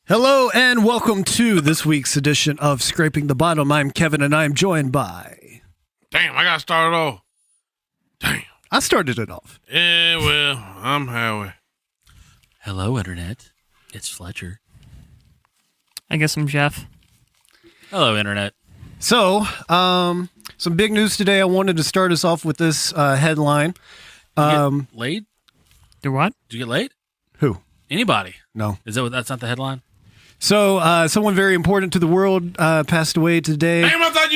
Hello and welcome to this week's edition of Scraping the Bottom. I'm Kevin and I'm joined by... Damn, I got to start it off. Damn. I started it off. Yeah, well, I'm Howie. Hello, Internet. It's Fletcher. I guess I'm Jeff. Hello, Internet. So, some big news today. I wanted to start us off with this headline. Get laid? Do what? Did you get laid? Who? Anybody? No. That's not the headline? So, someone very important to the world passed away today. Damn, I thought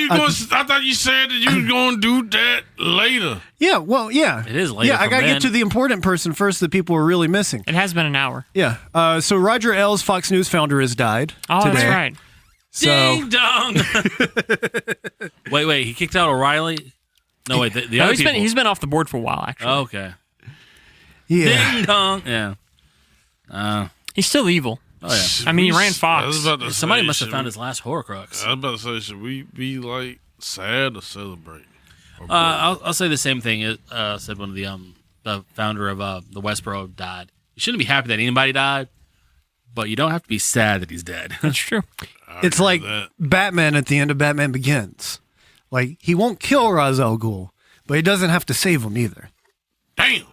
you said that you was going to do that later. Yeah, well, yeah. It is later Yeah, I for got to men. get to the important person first that people are really missing. It has been an hour. Yeah. So Roger Ailes, Fox News founder, has died Oh, today. that's right. So, Ding dong! wait, he kicked out O'Reilly? No, wait, the No, other people. he's been off the board for a while, actually. Oh, okay. yeah. Ding dong! Yeah. He's still evil. Oh, yeah. I mean, he ran I Fox. was about to Somebody say, must have should found we- his last Horcrux. I was about to say, should we be like sad or celebrate? I'll say the same thing. Said one of the founder of the Westboro died. You shouldn't be happy that anybody died, but you don't have to be sad that he's dead. That's true. It's like Batman at the end of Batman Begins. Like, he won't kill Ra's al Ghul, but he doesn't have to save him either. Damn.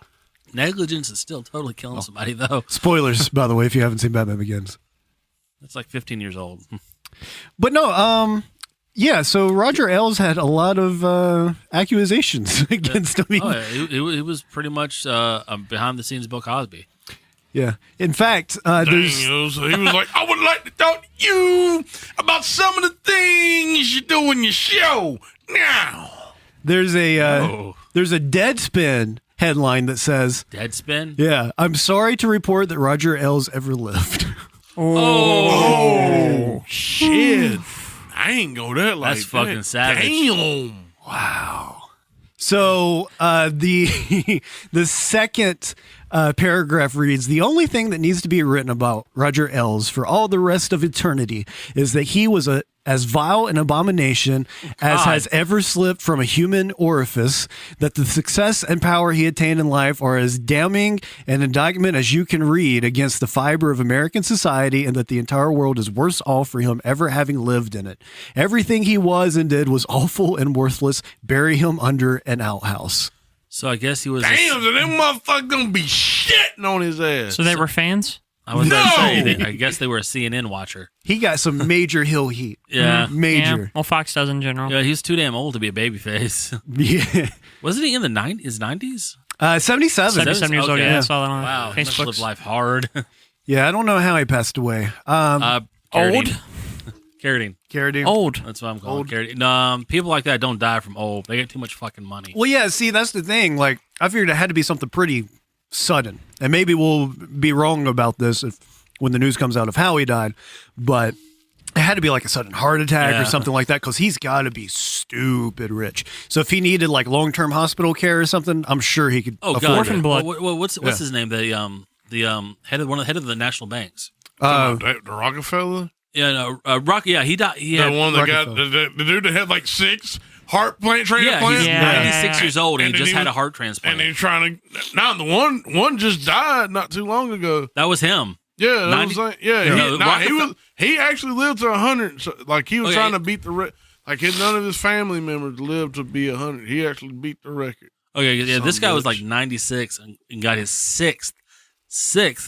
Negligence is still totally killing somebody, though. Spoilers, by the way, if you haven't seen Batman Begins. That's like 15 years old. But no, yeah, so Roger Ailes had a lot of accusations against him. Oh, yeah. It was pretty much behind the scenes Bill Cosby. Yeah. In fact, Dang, there's... so he was like, I would like to talk to you about some of the things you do in your show now. There's a Deadspin headline that says, Deadspin? yeah, I'm sorry to report that Roger Ailes ever lived. Oh, shit. I ain't go that like That's fucking that. savage. Damn. So the second paragraph reads, the only thing that needs to be written about Roger Ailes for all the rest of eternity is that he was as vile an abomination as has ever slipped from a human orifice, that the success and power he attained in life are as damning an indictment as you can read against the fiber of American society, and that the entire world is worse off for him ever having lived in it. Everything he was and did was awful and worthless. Bury him under an outhouse. So I guess he was... Damn, so them motherfuckers gonna be shitting on his ass. So they were fans? I was going to No! say, I guess they were a CNN watcher. He got some major hill heat. Yeah. Major. Yeah. Well, Fox does in general. Yeah, he's too damn old to be a babyface. Yeah. Wasn't he in his 90s? 77. 77 years old, Okay. yeah. I saw that on Wow, he must Facebook. live life hard. Yeah, I don't know how he passed away. Carradine. Carradine. Old. That's what I'm calling Carradine. People like that don't die from old. They get too much fucking money. Well, yeah, see, that's the thing. Like, I figured it had to be something pretty sudden. And maybe we'll be wrong about this when the news comes out of how he died. But it had to be like a sudden heart attack or something like that, because he's got to be stupid rich. So if he needed like long-term hospital care or something, I'm sure he could afford Orphan it. blood. What's his name? The head of the national banks. The Rockefeller? Yeah, no, Rocky. Yeah, he died. He The had, one that got Rockefeller. the dude that had like 6 heart transplants. he's Yeah. 96 years old and And he then just he had a was- heart transplant. And they're trying to. Now the one just died not too long ago. That was him. Yeah, that 90 was like, yeah. Yeah. He actually lived to 100. So, like he was Okay. trying to beat the like none of his family members lived to be 100. He actually beat the record. Okay, yeah, this Some guy was bitch. like 96 and got his sixth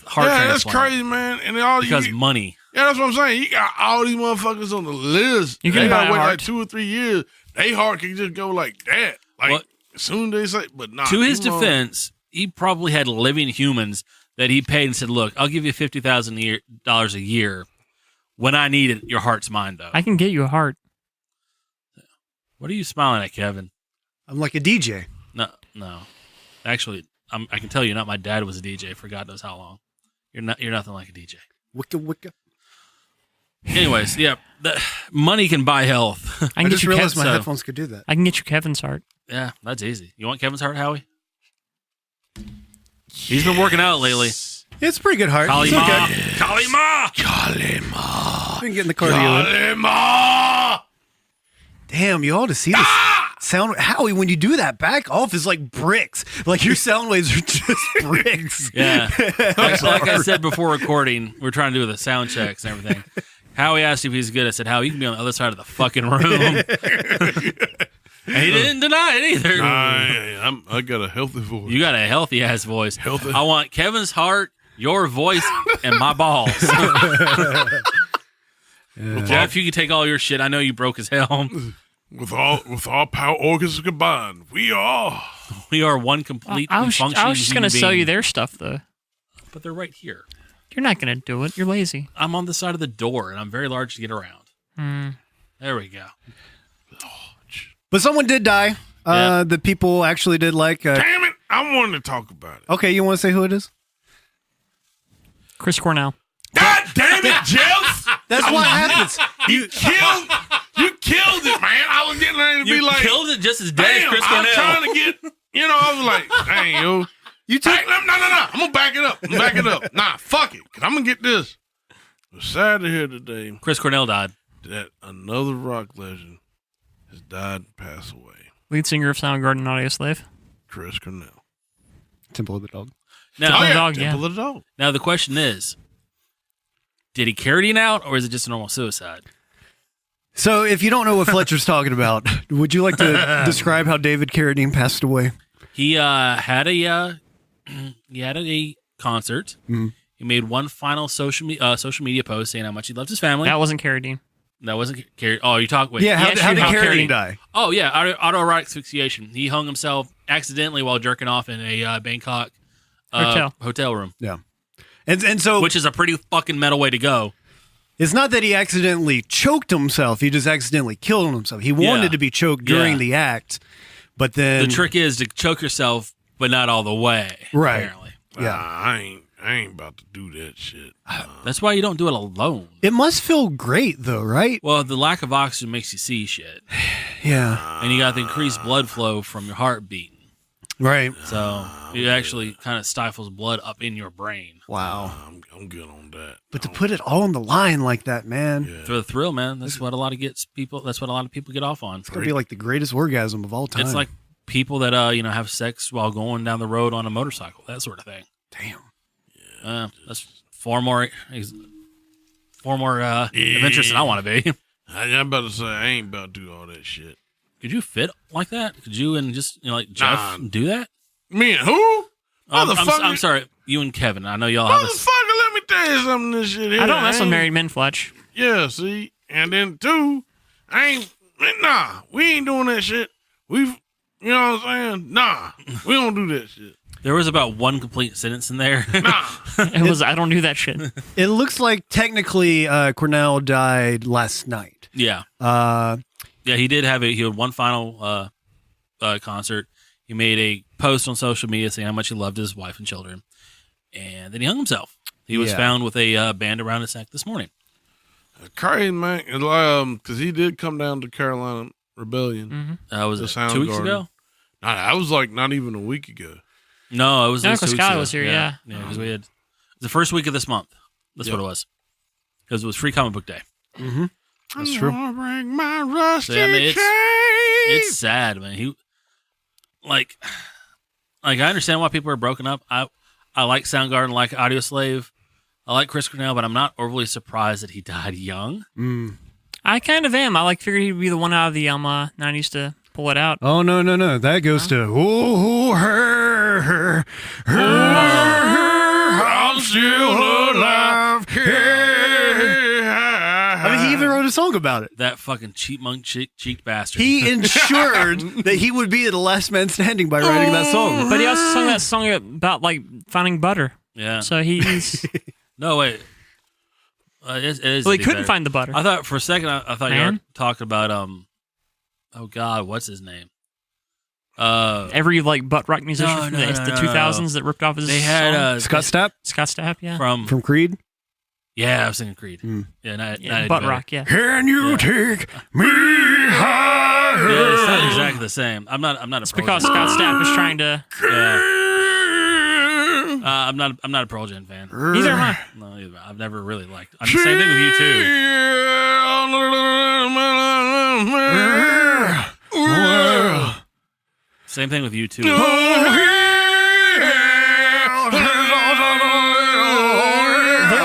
heart Yeah, transplant. that's crazy, man. And all Because you, money. yeah, that's what I'm saying. You got all these motherfuckers on the list. You can they buy gotta a wait heart. like 2 or 3 years. They heart can just go like that. Like What? as soon as they say, but nah. To his you know, defense, he probably had living humans that he paid and said, "Look, I'll give you $50,000 a year. When I need it, your heart's mine, though." I can get you a heart. What are you smiling at, Kevin? I'm like a DJ. No. Actually, I can tell you, not my dad was a DJ for God knows how long. You're nothing like a DJ. Wicca, wicca. Anyways, yeah, money can buy health. I I can just get you realized my so- headphones could do that. I can get you Kevin's heart. Yeah, that's easy. You want Kevin's heart, Howie? He's been working out lately. It's a pretty good heart. It's Kalima. okay. Kalima. Kalima. I can get in the cardio in. Kalima. Damn, you ought to see this. sound. Howie, when you do that, back off is like bricks. Like your sound waves are just bricks. Yeah. like I said before recording, we're trying to do the sound checks and everything. Howie asked if he's good. I said, Howie, you can be on the other side of the fucking room. And he didn't deny it either. I got a healthy voice. You got a healthy ass voice. Healthy. I want Kevin's heart, your voice, and my balls. Jeff, you can take all your shit. I know you broke his helm. With all power organs combined, we are one complete I was functioning just going to human sell you being. their stuff, though. But they're right here. You're not going to do it. You're lazy. I'm on the side of the door, and I'm very large to get around. Hmm. There we go. But someone did die. Yeah. The people actually did like. Damn it! I wanted to talk about it. Okay, you want to say who it is? Chris Cornell. God damn it, Jeff! That's what happens. You killed it, man. I was getting ready to be You like, killed it just as dead as damn, Chris I Cornell. was trying to get, I was like, dang, yo. You took. Hey, no. I'm going to back it up. Nah, fuck it. Because I'm going to get this. We're sad to hear today Chris Cornell died. that another rock legend has died and passed away. Lead singer of Soundgarden, Audio Slave. Chris Cornell. Temple of the Dog. Now, the Dog, Temple of the Dog. now the question is, did he carry it out, or is it just a normal suicide? So, if you don't know what Fletcher's talking about, would you like to describe how David Carradine passed away? He had a concert. Mhm. He made one final social media post saying how much he loved his family. That wasn't Carradine. That wasn't carried. Oh, you talk. Wait. Yeah, how Yes, did how Carradine die? Oh yeah, autoerotic asphyxiation. He hung himself accidentally while jerking off in a Bangkok hotel room, Yeah. And so which is a pretty fucking metal way to go. it's not that he accidentally choked himself. He just accidentally killed himself. He wanted Yeah. to be choked during Yeah. the act, but then The trick is to choke yourself, but not all the way. Right. Apparently. Yeah. I ain't about to do that shit. That's why you don't do it alone. It must feel great though, right? Well, the lack of oxygen makes you see shit, Yeah. and you got the increased blood flow from your heart beating. Right. So it actually kind of stifles blood up in your brain. Wow. I'm good on that. But to put it all on the line like that, man, Yeah. For the thrill, man. That's what a lot of people get off on. it's gonna be like the greatest orgasm of all time. It's like people that have sex while going down the road on a motorcycle, that sort of thing. damn. That's far more adventurous than I want to be. I'm about to say, I ain't about to do all that shit. Could you fit like that? Could you and just like Jeff Nah. do that? Me and who? Motherfucker. I'm sorry, you and Kevin. I know y'all have a Motherfucker, let me tell you something this shit here. I don't mess with ain't- married men, Fletch. Yeah, see? And then two, we ain't doing that shit. You know what I'm saying? Nah, we don't do that shit. There was about one complete sentence in there. Nah. It was, I don't do that shit. It looks like technically Cornell died last night. Yeah. Uh, Yeah, he did have he had one final concert. He made a post on social media saying how much he loved his wife and children. And then he hung himself. He was Yeah. found with a band around his neck this morning. Crazy, man. Because he did come down to Carolina Rebellion. Was The it 2 weeks Soundgarden. ago? Nah, that was like not even a week ago. No, it was No, at least 2 'cause weeks Sky ago. was here, yeah. Yeah, because we had the first week of this month. That's what it was. Because it was Free Comic Book Day. That's true. I'm gonna break my rusty So, I mean, chain. It's sad, man. He like I understand why people are broken up. I like Soundgarden, like Audio Slave. I like Chris Cornell, but I'm not overly surprised that he died young. I kind of am. I figured he'd be the one out of the 90s to pull it out. Oh no! That goes to her. I'm still alive. I mean, he even wrote a song about it. That fucking cheap cheek bastard. He ensured that he would be the last man standing by writing that song. But he also sung that song about finding butter. yeah. So he's No wait. It is. well, he indeed couldn't better. find the butter. I thought for a second. I thought you Man? were talking about Oh God, what's his name? Every butt rock musician No, from no, the no, 2000s that ripped off his They song. had Scott Stapp Scott Stapp, yeah. from Creed. Yeah, I was thinking Creed. Mm. Yeah, not Butt rock, yeah. Can you take me higher? Yeah, it's not exactly the same. I'm not a It's because Scott Stapp was trying to. Yeah. I'm not a Pearl Jam fan. Neither am I. No, either. I've never really liked. I'm the same thing with you too. Same thing with you too. There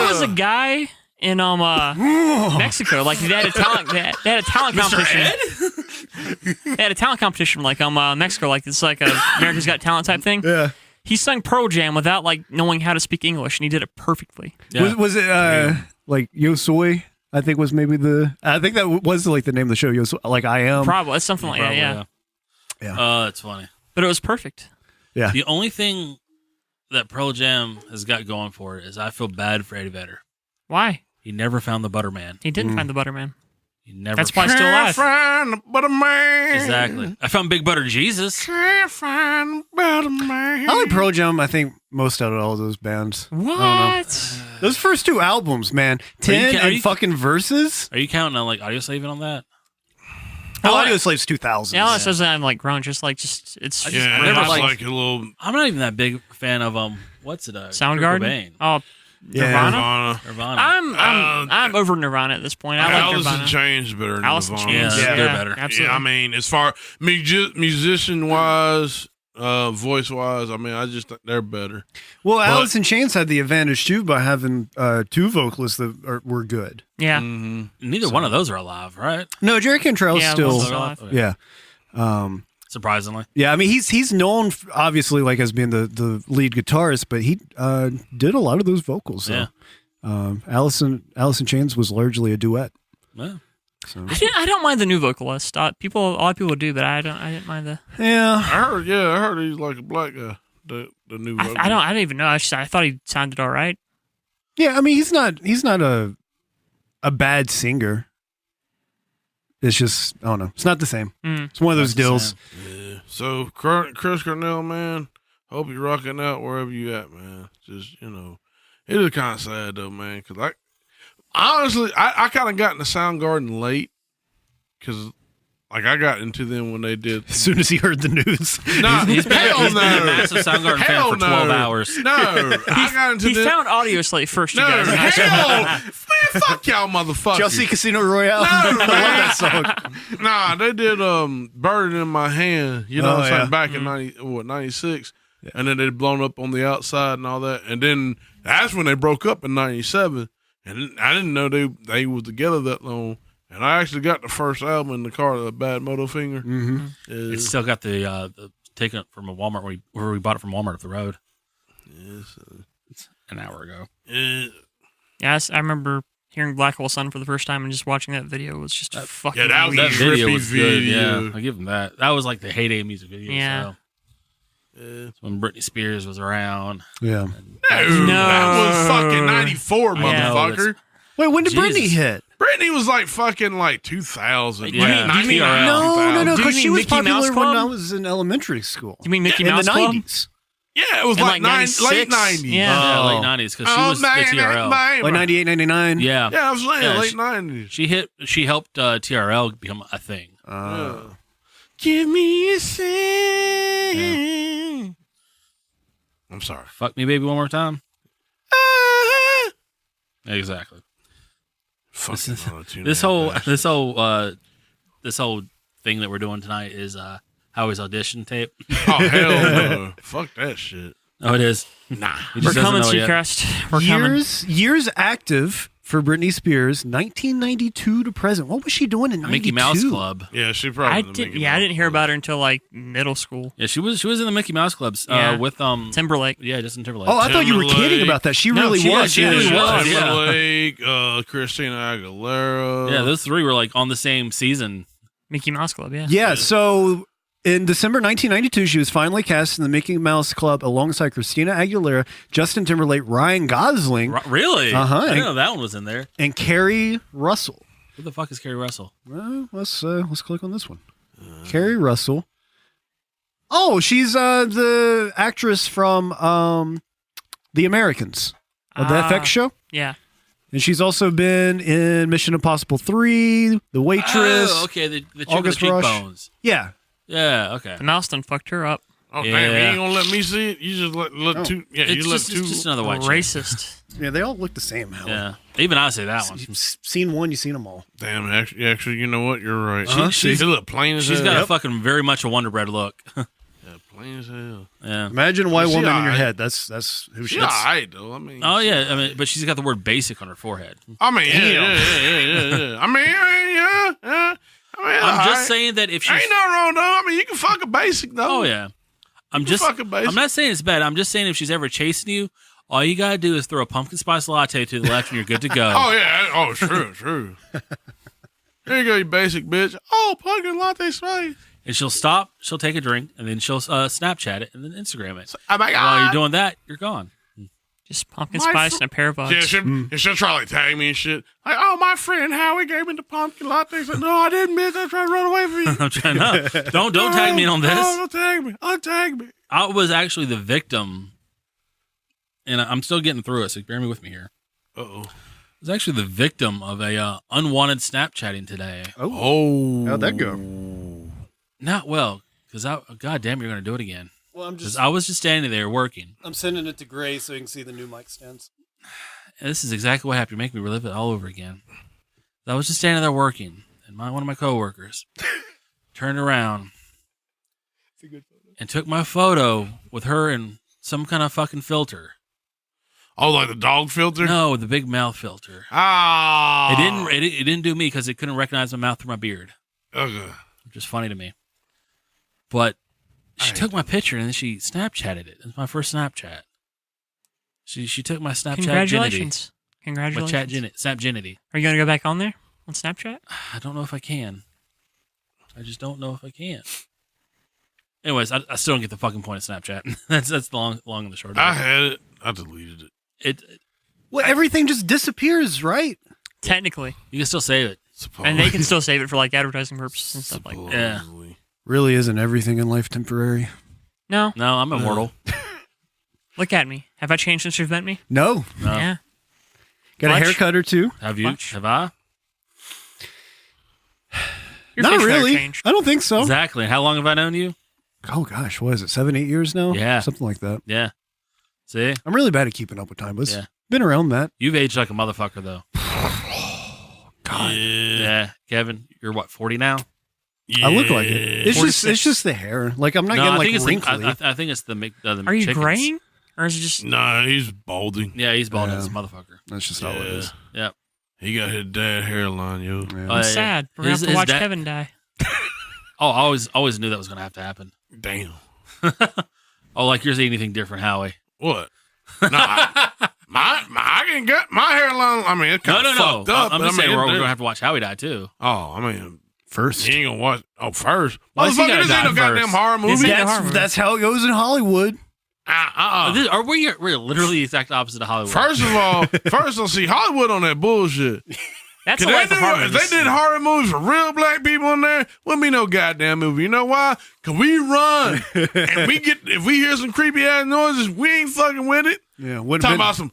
was a guy in Mexico, like they had a talent competition. They had a talent competition like Mexico, like it's like a America's Got Talent type thing. Yeah. He sung Pearl Jam without like knowing how to speak English, and he did it perfectly. Yeah. Was it like Yo Soy? I think was maybe I think that was like the name of the show. Yo Soy, like I am. Probably it's something like Probably, that. Yeah. Yeah. It's funny. But it was perfect. Yeah. The only thing that Pearl Jam has got going for it is I feel bad for Eddie Vedder. Why? He never found the Butterman. He didn't find the Butterman. He never. That's why he's still alive. Find the butter man. Exactly. I found Big Butter Jesus. Can't find the butter man. I like Pearl Jam. I think most out of all those bands. What? Those first two albums, man. 10 are and you- fucking Verses. Are you counting on like audio saving on that? Oh, Audio Slave's 2000s. Yeah, all it says that I'm like grunge, it's it's Yeah, never it's liked- like a little I'm not even that big fan of what's it? Soundgarden. Kurt Cobain. Oh, Yeah. Nirvana. Nirvana. I'm over Nirvana at this point. I like Alice in Nirvana. Chains better than Alice in Nirvana. Chains. Yeah, they're better. Absolutely. Yeah, I mean, as far musician wise, voice wise, I mean, I just think they're better. Well, Alice in Chains had the advantage too by having two vocalists that were good. yeah. Neither one of those are alive, right? No, Jerry Cantrell's Yeah, still. one's alive. Okay. Yeah. Surprisingly. Yeah, I mean he's known obviously like as being the lead guitarist, but he did a lot of those vocals. So. Yeah. Alice in Chains was largely a duet. Yeah. I don't mind the new vocalist. A lot of people do, but I didn't mind the. Yeah, I heard he's like a black guy. The new I don't even know. I thought he sounded all right. yeah. I mean he's not a bad singer. It's just I don't know. It's not the same. It's one of those deals. Yeah. So Chris Cornell, man, hope you're rocking out wherever you at, man. Just it is kind of sad though, man, because honestly, I kind of got into Soundgarden late because I got into them when they did. As soon as he heard the news, Nah, He's been hell a massive Soundgarden Hell fan for 12 no. hours. No, I got into He them. found Audio Slave first, you No, guys. hell, man, fuck y'all, motherfuckers. Chelsea Casino Royale. I love that song. Nah, they did "Burden in My Hand." You know Oh, what I'm saying? yeah. Back in 96, and then they'd blown up on the outside and all that, and then that's when they broke up in 97. And I didn't know they was together that long. And I actually got the first album in the car, the Bad Moto Finger. Mm-hmm. It's still got the taken it from a Walmart where we bought it from Walmart up the road. It's an hour ago. Yes, I remember hearing Black Hole Sun for the first time and just watching that video was just fucking that was weird. That video Trippy was good. video. Yeah, I give him that. That was like the heyday music video. Yeah. So. It's when Britney Spears was around. Yeah. No, that was fucking 94, Yeah. motherfucker. Wait, when did Jesus. Britney hit? Britney was like fucking like 2000. You like mean- you mean- 99, No, 2000. because you she mean was Mickey Mouse popular when Club? I was in elementary school. You mean Mickey in Mouse the Club? 90s. Yeah, it was In, like like, late 96? 90s. Yeah. Late 90s because she was the TRL. Like 98, 99. Yeah. Yeah, I was saying Yeah, late 90s. She helped TRL become a thing. Yeah. Give me a sing. I'm sorry. Fuck me, baby, one more time. Exactly. Fucking auto-tune This that whole bastard. this whole thing that we're doing tonight is Howie's audition tape. Oh hell no! Fuck that shit. Oh, it is. Nah. He We're just doesn't coming, know it yet. Seacrest. We're coming. Years active for Britney Spears, 1992 to present. What was she doing in 92? Mickey Mouse Club. Yeah, she probably. I didn't hear about her until like middle school. Yeah, she was in the Mickey Mouse clubs Yeah. with Timberlake. yeah, Justin Timberlake. Oh, I thought you were Timberlake. kidding about that. She No, really she was. was. She really was. Yeah. Timberlake, Christina Aguilera. Yeah, those three were like on the same season. Mickey Mouse Club, yeah. Yeah, so in December 1992, she was finally cast in the Mickey Mouse Club alongside Christina Aguilera, Justin Timberlake, Ryan Gosling, Really? Uh-huh. I didn't know that one was in there. and Carrie Russell. Who the fuck is Carrie Russell? Well, let's click on this one. Carrie Russell. Oh, she's the actress from The Americans, of the FX show. Yeah. And she's also been in Mission Impossible 3, The Waitress. Oh, okay. The chick with the August Rush. cheekbones. Yeah. Yeah. Okay. The mouse done fucked her up. Oh Yeah. damn! You ain't gonna let me see it. You just let two. Yeah, It's you let just, two. it's just another white chick. Racist. Yeah, they all look the same. Hell. Yeah. Even I say that one. You've seen one, you've seen them all. Damn. Actually, you know what? You're right. She She look plain as She's hell. got a fucking very much a Wonder Bread look. Plain as hell. Yeah. Imagine a white She woman in your alright. head. That's who she She is. alright though. I mean. Oh yeah. I mean, but she's got the word basic on her forehead. I mean, yeah. I mean, yeah. I mean, I'm just alright. saying that if she's. Ain't nothing wrong though. I mean, you can fuck a basic though. Oh yeah. I'm You just. fucking basic. I'm not saying it's bad. I'm just saying if she's ever chasing you, all you gotta do is throw a pumpkin spice latte to the left, and you're good to go. Oh yeah. Oh, true. Here you go, you basic bitch. Oh, pumpkin latte spice. And she'll stop. She'll take a drink, and then she'll Snapchat it, and then Instagram it. Oh my While god. you're doing that, you're gone. Just pumpkin My spice fr- and a pair of Uggs. Yeah, she'll try to like tag me and shit. Like, oh, my friend Howie gave me the pumpkin latte. I said, no, I didn't, bitch. I tried to run away from you. I'm trying to. Don't tag me in on this. No, don't tag me. Untag me. I was actually the victim, and I'm still getting through it. So bear me with me here. Uh-oh. I was actually the victim of a unwanted Snapchatting today. Oh. How'd that go? Not well, because God damn, you're going to do it again. Well, I'm Because I was just standing there working. I'm sending it to Gray so you can see the new mic stands. And this is exactly what happened. You make me relive it all over again. I was just standing there working, and one of my coworkers turned around and took my photo with her in some kind of fucking filter. Oh, like the dog filter? No, the big mouth filter. Ah. It didn't do me because it couldn't recognize my mouth through my beard, Okay. which is funny to me. But she took my picture and then she Snapchatted it. It was my first Snapchat. She took my Snapchat Congratulations. My Congratulations. Snapginity. Are you going to go back on there on Snapchat? I don't know if I can. I just don't know if I can. Anyways, I still don't get the fucking point of Snapchat. that's the long and the short of it. I had it. I deleted it. Well, everything just disappears, right? Technically. You can still save it. And they can still save it for like advertising purposes and stuff like that. Yeah. Supposedly. Really isn't everything in life temporary? No. No, I'm immortal. Look at me. Have I changed since you've met me? No. No. Yeah. Got Much? a haircut or two? Have you? Much. Have I? Your Not face hair really. changed. I don't think so. Exactly. How long have I known you? Oh gosh, what is it? 7-8 years now? Yeah. Something like that. Yeah. See? I'm really bad at keeping up with time, but it's Yeah. been around that. You've aged like a motherfucker, though. God. Yeah. Kevin, you're what, 40 now? Yeah. I look like it. It's 46. just the hair. Like I'm not No, getting I like think it's wrinkly. I think it's the Are you chickens. graying? Or is it just. Nah, he's balding. Yeah, he's bald Yeah. as a motherfucker. That's just all it is. Yeah. He got his dad hairline, yo. Yeah. Oh, I'm yeah. sad. We're going to have to His watch dad- Kevin die. Oh, I always knew that was going to have to happen. Damn. Oh, like you're seeing anything different, Howie? What? Nah, I can get my hairline. I mean, it's kind of fucked up. I'm but just I mean, saying we're it- going to have to watch Howie die, too. Oh, I mean, First. he ain't gonna watch. Oh, first. Why is he Motherfucker, gotta this die ain't no goddamn first? horror movie. Is it- That's how it goes in Hollywood. Are we're literally the exact opposite of Hollywood. First of all, let's see Hollywood on that bullshit. That's a If life of horror if movies. they did horror movies for real black people in there, wouldn't be no goddamn movie. You know why? Cause we run and if we hear some creepy ass noises, we ain't fucking with it. Yeah. What Talking about some.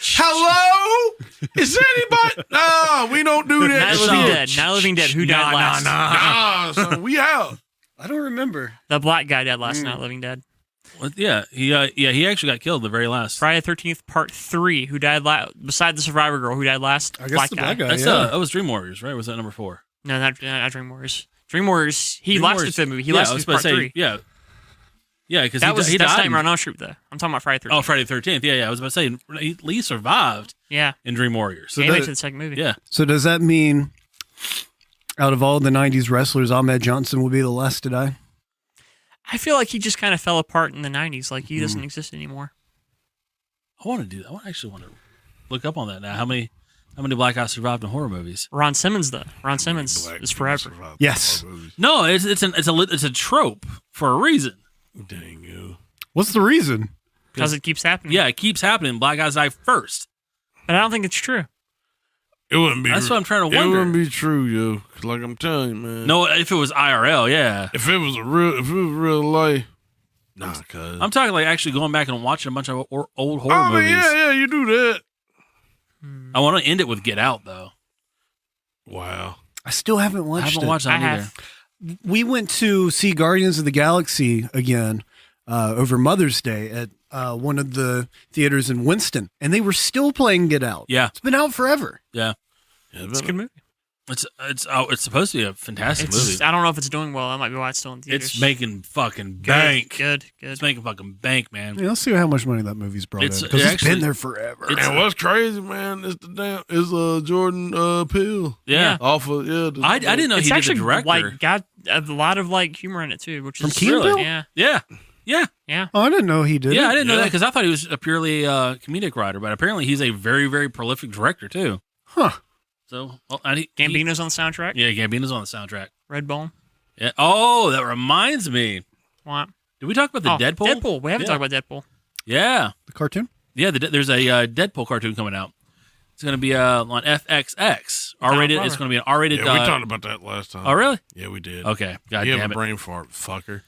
Hello? Is anybody? No, we don't do Night that. of the Living shit. Dead. Night of the Living Dead. Who died last? Nah, son, we out. I don't remember. The black guy died last. Night of the Living Dead. Well, yeah, he actually got killed the very last. Friday the 13th, Part 3. Who died last? Beside the Survivor girl, who died last? I guess the black guy. That's yeah. that was Dream Warriors, right? Was that number 4? No, not Dream Warriors. Dream Warriors. He Dream lasted Warriors- through the movie. He yeah, I lasted was through about Part to say, 3. yeah, because That's he died. Nightmare on Elm Street, though. I'm talking about Friday the 13th. Oh, Friday the 13th. Yeah, I was about to say Lee survived Yeah. in Dream Warriors. He made it that- to the second movie. Yeah, So does that mean out of all the 90s wrestlers, Ahmed Johnson will be the last to die? I feel like he just kind of fell apart in the 90s. Like, he doesn't exist anymore. I want to do that. I actually want to look up on that now. How many black guys survived in horror movies? Ron Simmons, though. Ron Simmons Black is people forever. survive Yes. horror movies. No, it's a trope for a reason. Dang you. What's the reason? Because it keeps happening. Yeah, it keeps happening. Black guys die first. But I don't think it's true. It wouldn't be. That's what I'm trying to It wonder. wouldn't be true, yo. 'Cause like I'm telling you, man. No, if it was IRL, yeah. If it was real life, nah, cuz. I'm talking like actually going back and watching a bunch of old horror I mean, movies. yeah, you do that. I want to end it with Get Out, though. Wow. I still haven't I watched haven't it. watched that I either. have. We went to see Guardians of the Galaxy again over Mother's Day at one of the theaters in Winston, and they were still playing Get Out. Yeah, It's been out forever. yeah. Yeah, It's a good movie. It's supposed to be a fantastic movie. I don't know if it's doing well. That might be why it's still in theaters. It's making fucking bank. Good. It's making fucking bank, man. Yeah, let's see how much money that movie's brought in. Because it's been there forever. And what's crazy, man, is Jordan Peele. Yeah. Off of I didn't know It's he did actually the director. like got a lot of like humor in it too, which is From Key and Peele? Yeah. Yeah. Oh, I didn't know he did. Yeah, it. I didn't know that because I thought he was a purely comedic writer, but apparently he's a very, very prolific director too. Huh. So, Gambino's on the soundtrack. Yeah, Gambino's on the soundtrack. Red Bone. Yeah. Oh, that reminds me. What? Did we talk about the Deadpool? Deadpool. We haven't talked about Deadpool. Yeah. The cartoon? Yeah, there's a Deadpool cartoon coming out. It's going to be on FXX. R-rated. It's going to be an R-rated. Yeah, we talked about that last time. Oh, really? Yeah, we did. Okay. God you damn have it. a brain fart, fucker.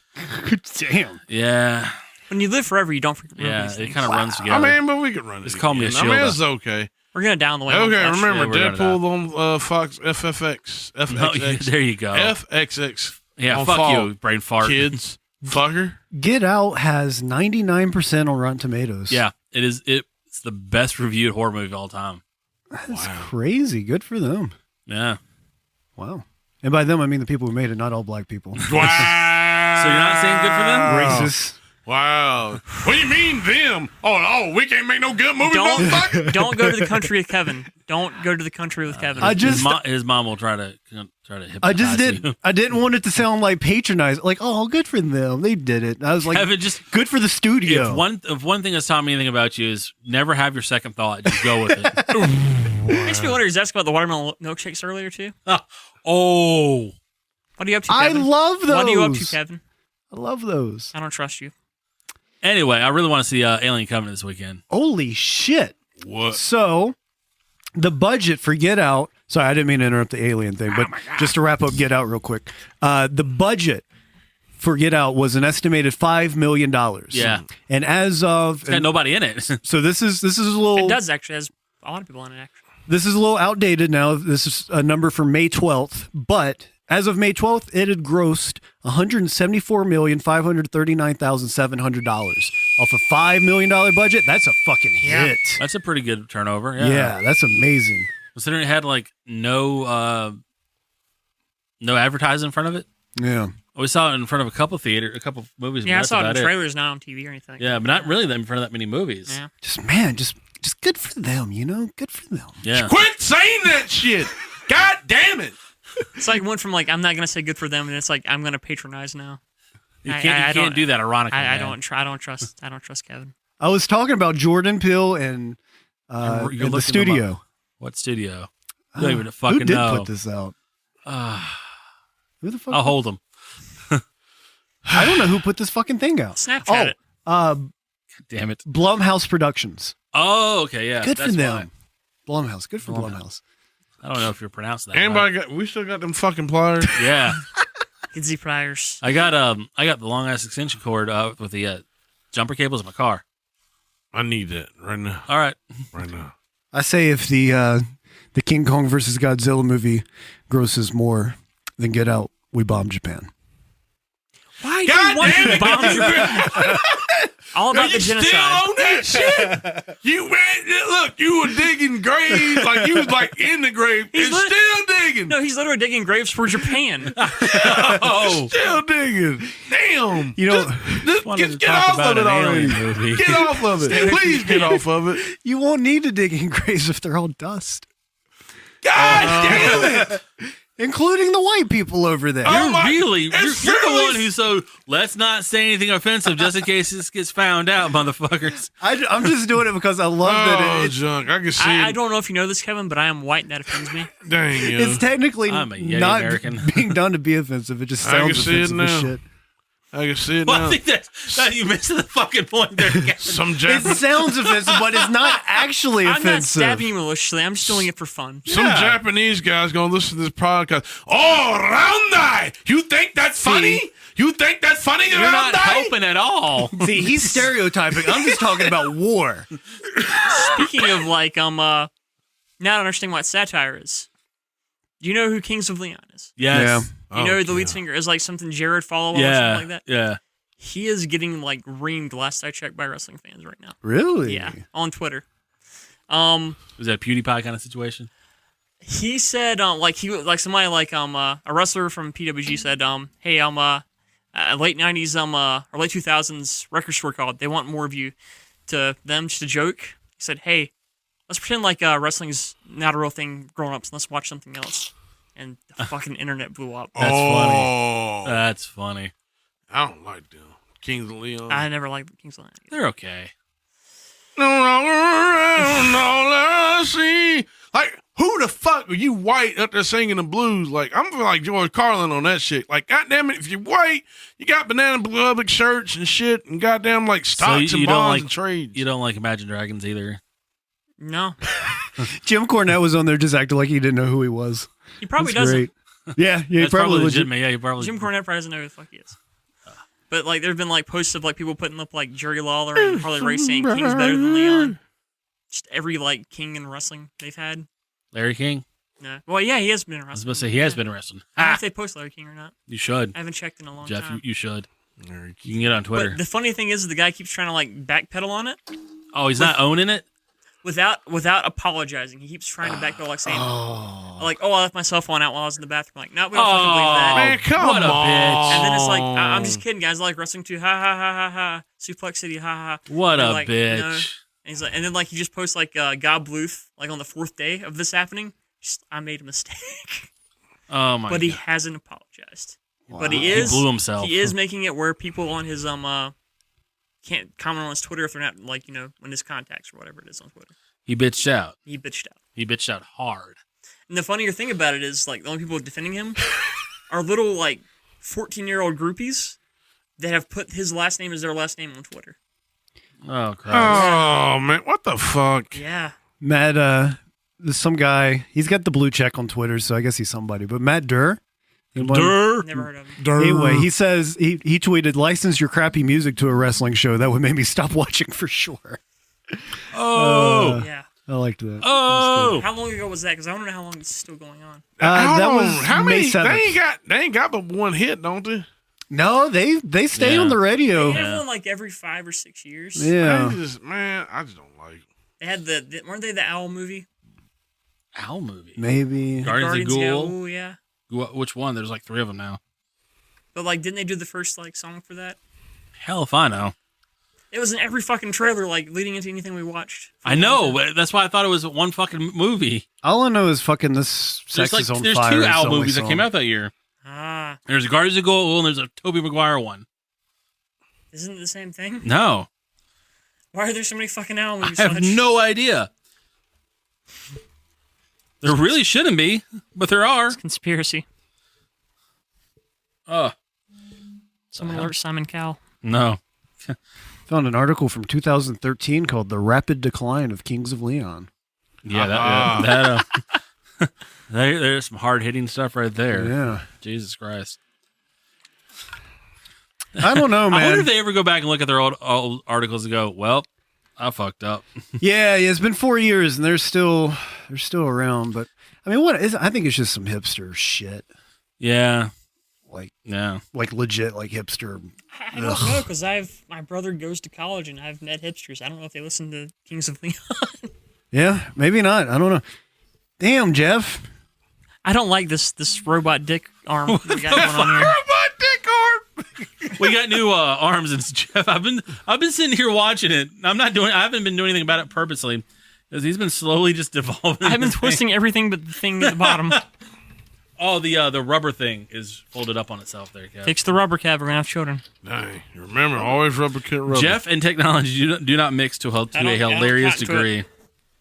Damn. Yeah. When you live forever, you don't forget Yeah, these it things. kind of runs together. I mean, but we can run it. Just call me a again. I mean, shield. it's okay. We're gonna down the way. Okay, Yeah, remember we're gonna Deadpool on Fox FFX. FXX. There you go. FXX. Yeah, on fuck Fall. you, brain fart. Kids. Fucker. Get Out has 99% on Rotten Tomatoes. Yeah, it is. It's the best reviewed horror movie of all time. That's crazy. Good for them. Yeah. Wow. And by them, I mean the people who made it, not all black people. Wow. So you're not saying good for them? Racist. Wow. What do you mean them? Oh, we can't make no good movie, motherfucker. Don't go to the country with Kevin. Don't go to the country with Kevin. His mom will try to hypnotize I just did. you. I didn't want it to sound like patronizing. Like, oh, good for them. They did it. I was like, Kevin, just good for the studio. if one thing that's taught me anything about you is never have your second thought. Just go with it. Makes me wonder. Is that about the watermelon milkshakes earlier too? Oh. What are you up to, I Kevin? love those. What are you up to, Kevin? I love those. I don't trust you. Anyway, I really want to see Alien Covenant this weekend. Holy shit. What? So, the budget for Get Out. Sorry, I didn't mean to interrupt the alien thing, but just to wrap up Get Out real quick. The budget for Get Out was an estimated $5 million. Yeah. And as of. It's got nobody in it. So, this is a little. It does actually. Has a lot of people in it, actually. This is a little outdated now. This is a number from May 12th, but as of May 12th, it had grossed $174,539,700 off a $5 million budget. That's a fucking hit. That's a pretty good turnover. Yeah. Yeah, that's amazing. Considering it had like no advertising in front of it. Yeah. We saw it in front of a couple movies. Yeah, but I that's saw it in about trailers, not on TV or anything. Yeah, but not really in front of that many movies. Yeah. Just good for them, you know? Good for them. Yeah. Quit saying that shit. God damn it. It's like went from like I'm not gonna say good for them, and it's like I'm gonna patronize now. You can't do that ironically. I man. don't trust Kevin. I was talking about Jordan Peele and You're the looking studio. them up. What studio? You don't even fucking Who did know. put this out? Who the fuck? I'll hold them. I don't know who put this fucking thing out. Snapchat it. Damn it. Blumhouse Productions. Oh, okay, yeah. Good for that's them. why. Blumhouse. Good for Blumhouse. I don't know if you're pronouncing that. Anybody right. we still got them fucking pliers? Yeah. Kidsy pliers. I got the long ass extension cord with the jumper cables in my car. I need that right now. All right. Right now. I say if the King Kong versus Godzilla movie grosses more than Get Out, we bomb Japan. Why God do you want damn to it. bomb Japan? All about you the still genocide. on that shit? You man, look, you were digging graves like you was like in the grave. He's and lit- still digging. No, he's literally digging graves for Japan. Oh. Still digging. Damn. You know, Just Wanted to get talk off about of it an alien already. movie. Get off of it. Please get off of it. you won't need to dig in graves if they're all dust, God damn it. including the white people over there. Oh my- You're it's the really- one who's so let's not say anything offensive just in case this gets found out, motherfuckers. I'm just doing it because I love that Oh, it's junk. I can see I it. don't know if you know this, Kevin, but I am white, and that offends me. Dang, you. it's technically I'm a Yeti not American. being done to be offensive. It just I can sounds see it offensive as now. shit. I can see it Well, now. I think that you missed the fucking point there, Kevin. Some It Japanese. sounds offensive, but it's not actually I'm not offensive. stabbing you maliciously. I'm just doing it for fun. Some Japanese guy's gonna listen to this podcast. Oh, Roundai! You think that's funny? You think that's funny, You're not Roundai? helping at all. See, he's stereotyping. I'm just talking about war. Speaking of like now I don't understand what satire is. Do you know who Kings of Leon is? Yes. You know who the lead singer is, like something Jared Follow or Yeah. something like that. Yeah. He is getting like reamed last I checked by wrestling fans right now. Really? Yeah, on Twitter. Was that a PewDiePie kind of situation? He said, like somebody like a wrestler from PWG said, hey, late '90s, or late 2000s record store called. They want more of you. To them, just a joke. He said, hey, let's pretend like wrestling's not a real thing, grown ups. Let's watch something else. And the fucking internet blew up. That's funny. That's funny. I don't like them. Kings of Leon. I never liked Kings of Leon. They're okay. No longer around, all I see. Like, who the fuck are you white up there singing the blues? Like, I'm like George Carlin on that shit. Like, goddamn it, if you're white, you got Banana Republic shirts and shit and goddamn like stocks and bonds and trades. You don't like Imagine Dragons either. No. Jim Cornette was on there just acting like he didn't know who he was. He probably That's doesn't. great. Yeah, he That's probably legit. legitimate. Yeah, he probably. Jim Cornette probably doesn't know who the fuck he is. But like, there've been like posts of like people putting up like Jerry Lawler and Harley Race saying King's better than Leon. Just every like king in wrestling they've had. Larry King. No. Well, yeah, he has been in I was wrestling. about to say he has been wrestling. I don't know if they post Larry King or not. You should, I haven't checked in a long Jeff. time. You should. You can get on Twitter. But the funny thing is, the guy keeps trying to like backpedal on it Oh, he's not owning it. without apologizing. He keeps trying to backpedal, like saying, I left my cell phone out while I was in the bathroom. Like, no, we don't fucking believe that. Man, come what a on. bitch. And then it's like, I'm just kidding, guys. I like wrestling too. Ha ha ha ha ha. Suplex City. Ha ha. What And a like, bitch. no. And he's like, and then like he just posts like God Bluth like on the 4th day of this happening. Just, I made a mistake. Oh my But god. he hasn't apologized. But He blew himself. He is making it where people on his can't comment on his Twitter if they're not like in his contacts or whatever it is on Twitter. He bitched out. He bitched out. He bitched out hard. And the funnier thing about it is like the only people defending him are little like 14-year-old groupies that have put his last name as their last name on Twitter. Oh Christ. Oh, man. What the fuck? Yeah. Matt, there's some guy. He's got the blue check on Twitter, so I guess he's somebody. But Matt Durr. Durr. Never heard of him. Anyway, he says he tweeted, "License your crappy music to a wrestling show. That would make me stop watching for sure." Oh. Yeah. I liked that. Oh. How long ago was that? Because I want to know how long it's still going on. That Hold was on. How May many? 7th. They ain't got but one hit, don't they? No, they stay Yeah. on the radio. They have one like every 5 or 6 years. Yeah. I just don't like it. They had weren't they the Owl movie? Owl movie. Maybe. Guardians of the Ghoul. Owl, yeah. Which one? There's like 3 of them now. But like, didn't they do the first like song for that? Hell if I know. It was in every fucking trailer, like leading into anything we watched. I know, but that's why I thought it was one fucking movie. All I know is fucking this There's sex is on there's fire. 2 is the Owl only movies that song. came out that year. Ah, There's a Guardians of the Ghoul and there's a Tobey Maguire one. isn't it the same thing? No, Why are there so many fucking Owl movies? I have no idea. There really shouldn't be, but there are. Conspiracy. Someone alert Simon Cowell. No. Found an article from 2013 called "The Rapid Decline of Kings of Leon." Yeah, there's some hard hitting stuff right there. Yeah. Jesus Christ. I don't know, man. I wonder if they ever go back and look at their old articles and go, "Well, I fucked up." Yeah, it's been 4 years and they're still around. But I mean, I think it's just some hipster shit, Yeah. Yeah. like legit, like hipster. I don't know, because my brother goes to college and I've met hipsters. I don't know if they listen to Kings of Leon. Yeah, maybe not. I don't know. Damn, Jeff. I don't like this robot dick arm we got going on here. We got new arms and Jeff. I've been sitting here watching it. I haven't been doing anything about it purposely because he's been slowly just devolving. I've been twisting everything but the thing at the bottom. Oh, the rubber thing is folded up on itself there, Kev. Fix the rubber, Kev. We're gonna have children. Dang. Remember, always rubber kit rubber. Jeff and technology do not mix to a don't hilarious cotton to degree. Right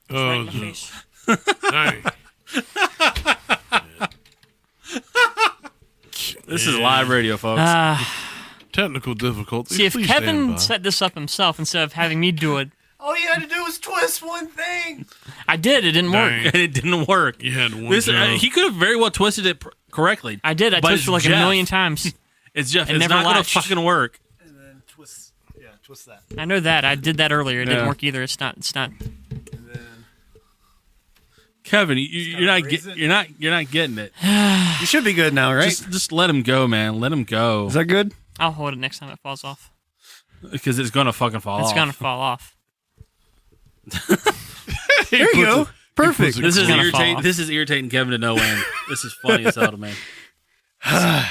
Oh, in my face. dang. This is live radio, folks. Technical difficulties. See, if Please stand by. Kevin set this up himself instead of having me do it, All you had to do was twist one thing. I did. It didn't work. Dang. And it didn't work. You had one Listen, job. he could have very well twisted it correctly. I did. I But twisted it's like Jeff. a million times. It's Jeff. It It's never not going to latched. fucking work. And then twist that. I know that. I did that earlier. It Yeah. didn't work either. It's not. And then Kevin, you're not raise it. you're not getting it. you should be good now, right? Just let him go, man. Let him go Is that good? I'll hold it next time it falls off. because it's gonna fucking fall It's off. gonna fall off. There you go. perfect. It This is gonna irritating. fall off. This is irritating Kevin to no end. This is funny as hell, man.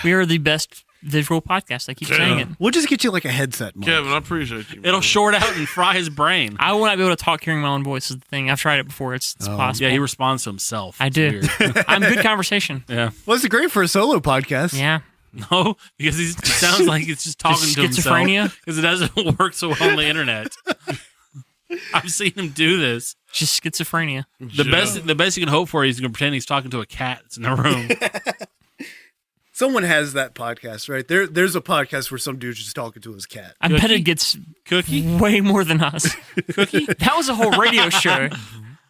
We are the best visual podcast. I keep saying it. We'll just get you like a headset, Mike. Kevin, I appreciate you. It'll man. short out and fry his brain. I will not be able to talk hearing my own voice is the thing. I've tried it before. It's possible. Yeah, he responds to himself. I It's do. weird. I'm good conversation. Yeah. Well, it's great for a solo podcast. Yeah. No, because he sounds like he's just talking Just to himself. schizophrenia? Because it doesn't work so well on the internet. I've seen him do this. Just schizophrenia. The best you can hope for is he's going to pretend he's talking to a cat that's in the room. Someone has that podcast, right? There's a podcast where some dude's just talking to his cat. I bet it gets Cookie? way more than us. Cookie? That was a whole radio show.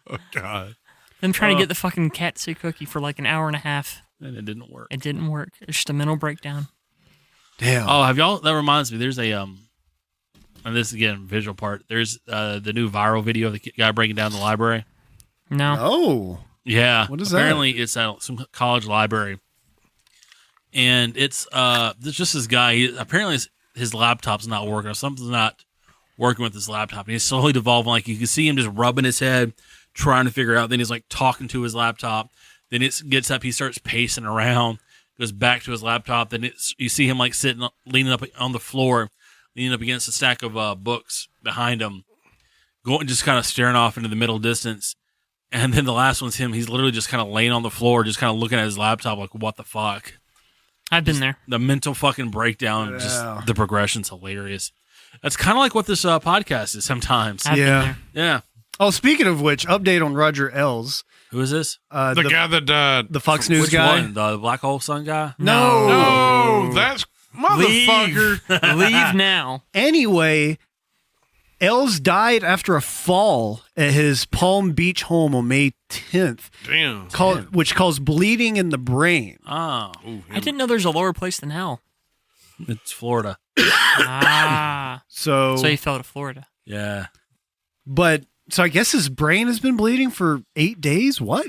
Oh God. Them trying to get the fucking cat to say Cookie for like an hour and a half. And it didn't work. It didn't work. It's just a mental breakdown. Damn. Oh, have y'all? That reminds me. There's a and this again visual part. There's the new viral video of the guy breaking down the library. No. Oh. Yeah. What is that? Apparently, it's at some college library, and it's just this guy. Apparently, his laptop's not working, or something's not working with his laptop, and he's slowly devolving. Like you can see him just rubbing his head, trying to figure it out. Then he's like talking to his laptop. Then it gets up. He starts pacing around. Goes back to his laptop. Then you see him like sitting, leaning up on the floor, leaning up against a stack of books behind him, going just kind of staring off into the middle distance. And then the last one's him. He's literally just kind of laying on the floor, just kind of looking at his laptop, like what the fuck. I've been there. The mental fucking breakdown, Yeah. just the progression's hilarious. That's kind of like what this podcast is sometimes. I've been Yeah. there. Yeah. Oh, speaking of which, update on Roger Ells, Who is this? The guy that died. the Fox News Which guy. one? The Black Hole Sun guy? No. No, that's motherfucker. Leave now. Anyway, Ells died after a fall at his Palm Beach home on May 10th, Damn. which caused bleeding in the brain. Oh, Ooh, I didn't know there's a lower place than hell. it's Florida. Ah. So So he fell to Florida. Yeah. So I guess his brain has been bleeding for 8 days. What?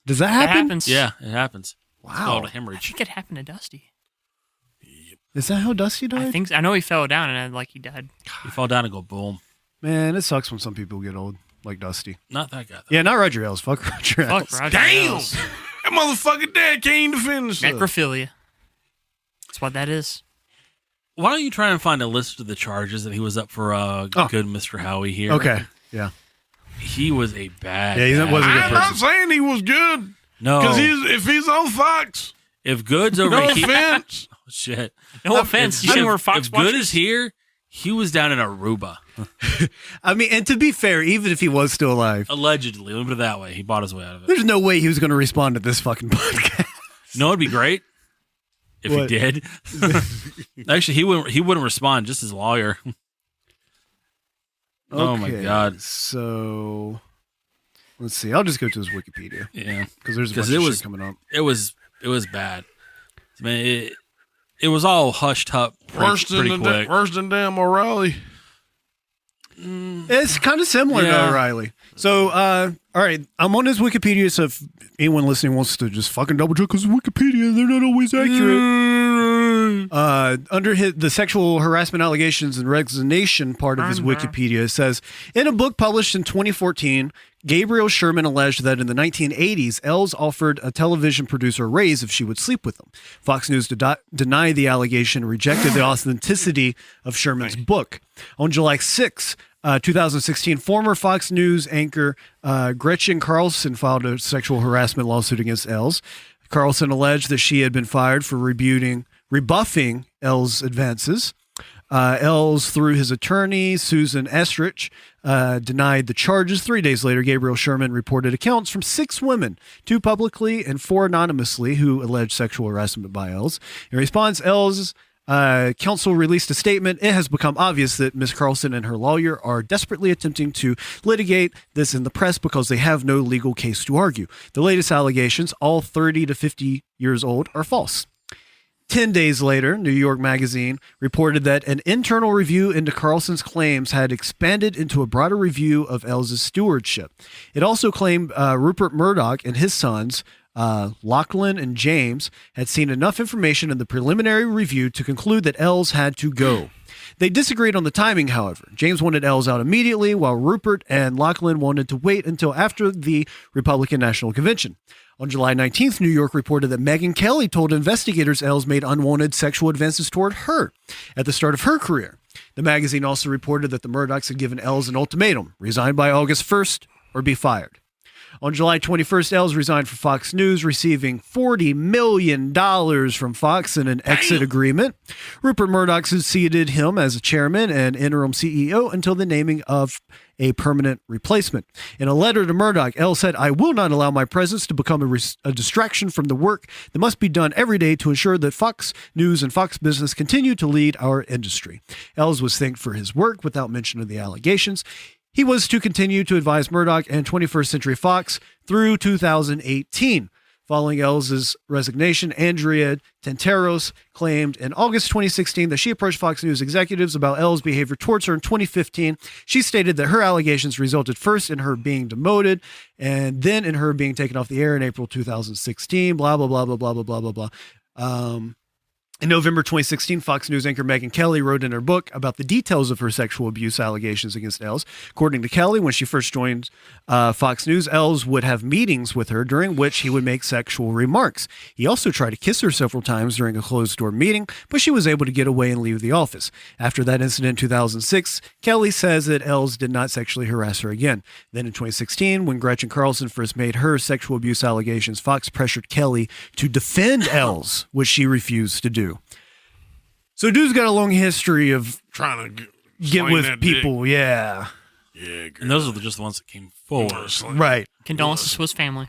Does that That happen? happens. Yeah, it happens. It's called a Wow. I hemorrhage. think it happened to Dusty. Is that how Dusty died? I know he fell down and like he died. You fall down and go boom. Man, it sucks when some people get old, like Dusty. Not that guy, though. Yeah, not Roger Ells. Fuck Roger Ells. Fuck Roger. Damn. Ailes. That motherfucker dad can't even defend himself. Necrophilia. That's what that is. Why don't you try and find a list of the charges that he was up for good Mr. Howie here? Okay. Yeah. He was a bad Yeah, he bad wasn't a good I'm not person. saying he was good. No. Because if he's on Fox, If Good's over no here. offense. Shit. No offense. You seen where Fox if Good watches? is here, he was down in Aruba. I mean, and to be fair, even if he was still alive, Allegedly. Let me put it that way. He bought his way out of it. there's no way he was going to respond to this fucking podcast. No, it'd be great if What? he did. Actually, he wouldn't respond, just his lawyer. Oh my Okay, God. So let's see. I'll just go to his Wikipedia Yeah. because there's a bunch 'Cause of it shit was- coming up. It was bad. I mean, it was all hushed up pretty quick. Worse than damn O'Reilly. It's kind of similar Yeah. to O'Reilly. So, all right, I'm on his Wikipedia. So if anyone listening wants to just fucking double check his Wikipedia, they're not always accurate. Under the sexual harassment allegations and resignation part of his Wikipedia, it says, in a book published in 2014, Gabriel Sherman alleged that in the 1980s, Ells offered a television producer a raise if she would sleep with him. Fox News denied the allegation and rejected the authenticity of Sherman's book. On July 6, 2016, former Fox News anchor Gretchen Carlson filed a sexual harassment lawsuit against Ells. Carlson alleged that she had been fired for rebuffing Ells' advances. Ells, through his attorney, Susan Estrich, denied the charges. 3 days later, Gabriel Sherman reported accounts from 6 women, 2 publicly and 4 anonymously, who alleged sexual harassment by Ells. In response, Ells' counsel released a statement. It has become obvious that Ms. Carlson and her lawyer are desperately attempting to litigate this in the press because they have no legal case to argue. The latest allegations, all 30 to 50 years old, are false. 10 days later, New York Magazine reported that an internal review into Carlson's claims had expanded into a broader review of Ells' stewardship. It also claimed Rupert Murdoch and his sons Lachlan and James had seen enough information in the preliminary review to conclude that Els had to go. They disagreed on the timing, however. James wanted Els out immediately, while Rupert and Lachlan wanted to wait until after the Republican National Convention. On July 19th, New York reported that Megyn Kelly told investigators Els made unwanted sexual advances toward her at the start of her career. The magazine also reported that the Murdochs had given Els an ultimatum: resign by August 1st or be fired. On July 21st, Els resigned from Fox News, receiving $40 million from Fox in an exit agreement. Rupert Murdoch succeeded him as chairman and interim CEO until the naming of a permanent replacement. In a letter to Murdoch, Els said, "I will not allow my presence to become a distraction from the work that must be done every day to ensure that Fox News and Fox Business continue to lead our industry." Els was thanked for his work without mention of the allegations. He was to continue to advise Murdoch and 21st Century Fox through 2018. Following Els' resignation, Andrea Tantaros claimed in August 2016 that she approached Fox News executives about Els' behavior towards her in 2015. She stated that her allegations resulted first in her being demoted and then in her being taken off the air in April 2016, blah, blah, blah, blah, blah, blah, blah, blah, blah. In November 2016, Fox News anchor Megyn Kelly wrote in her book about the details of her sexual abuse allegations against Els. According to Kelly, when she first joined Fox News, Els would have meetings with her during which he would make sexual remarks. He also tried to kiss her several times during a closed-door meeting, but she was able to get away and leave the office. After that incident in 2006, Kelly says that Els did not sexually harass her again. Then in 2016, when Gretchen Carlson first made her sexual abuse allegations, Fox pressured Kelly to defend Els, which she refused to do. So dude's got a long history of Trying to get swing with that people. dick. Yeah. Yeah, And those are just the ones that came forward. Right. Condolences to his family.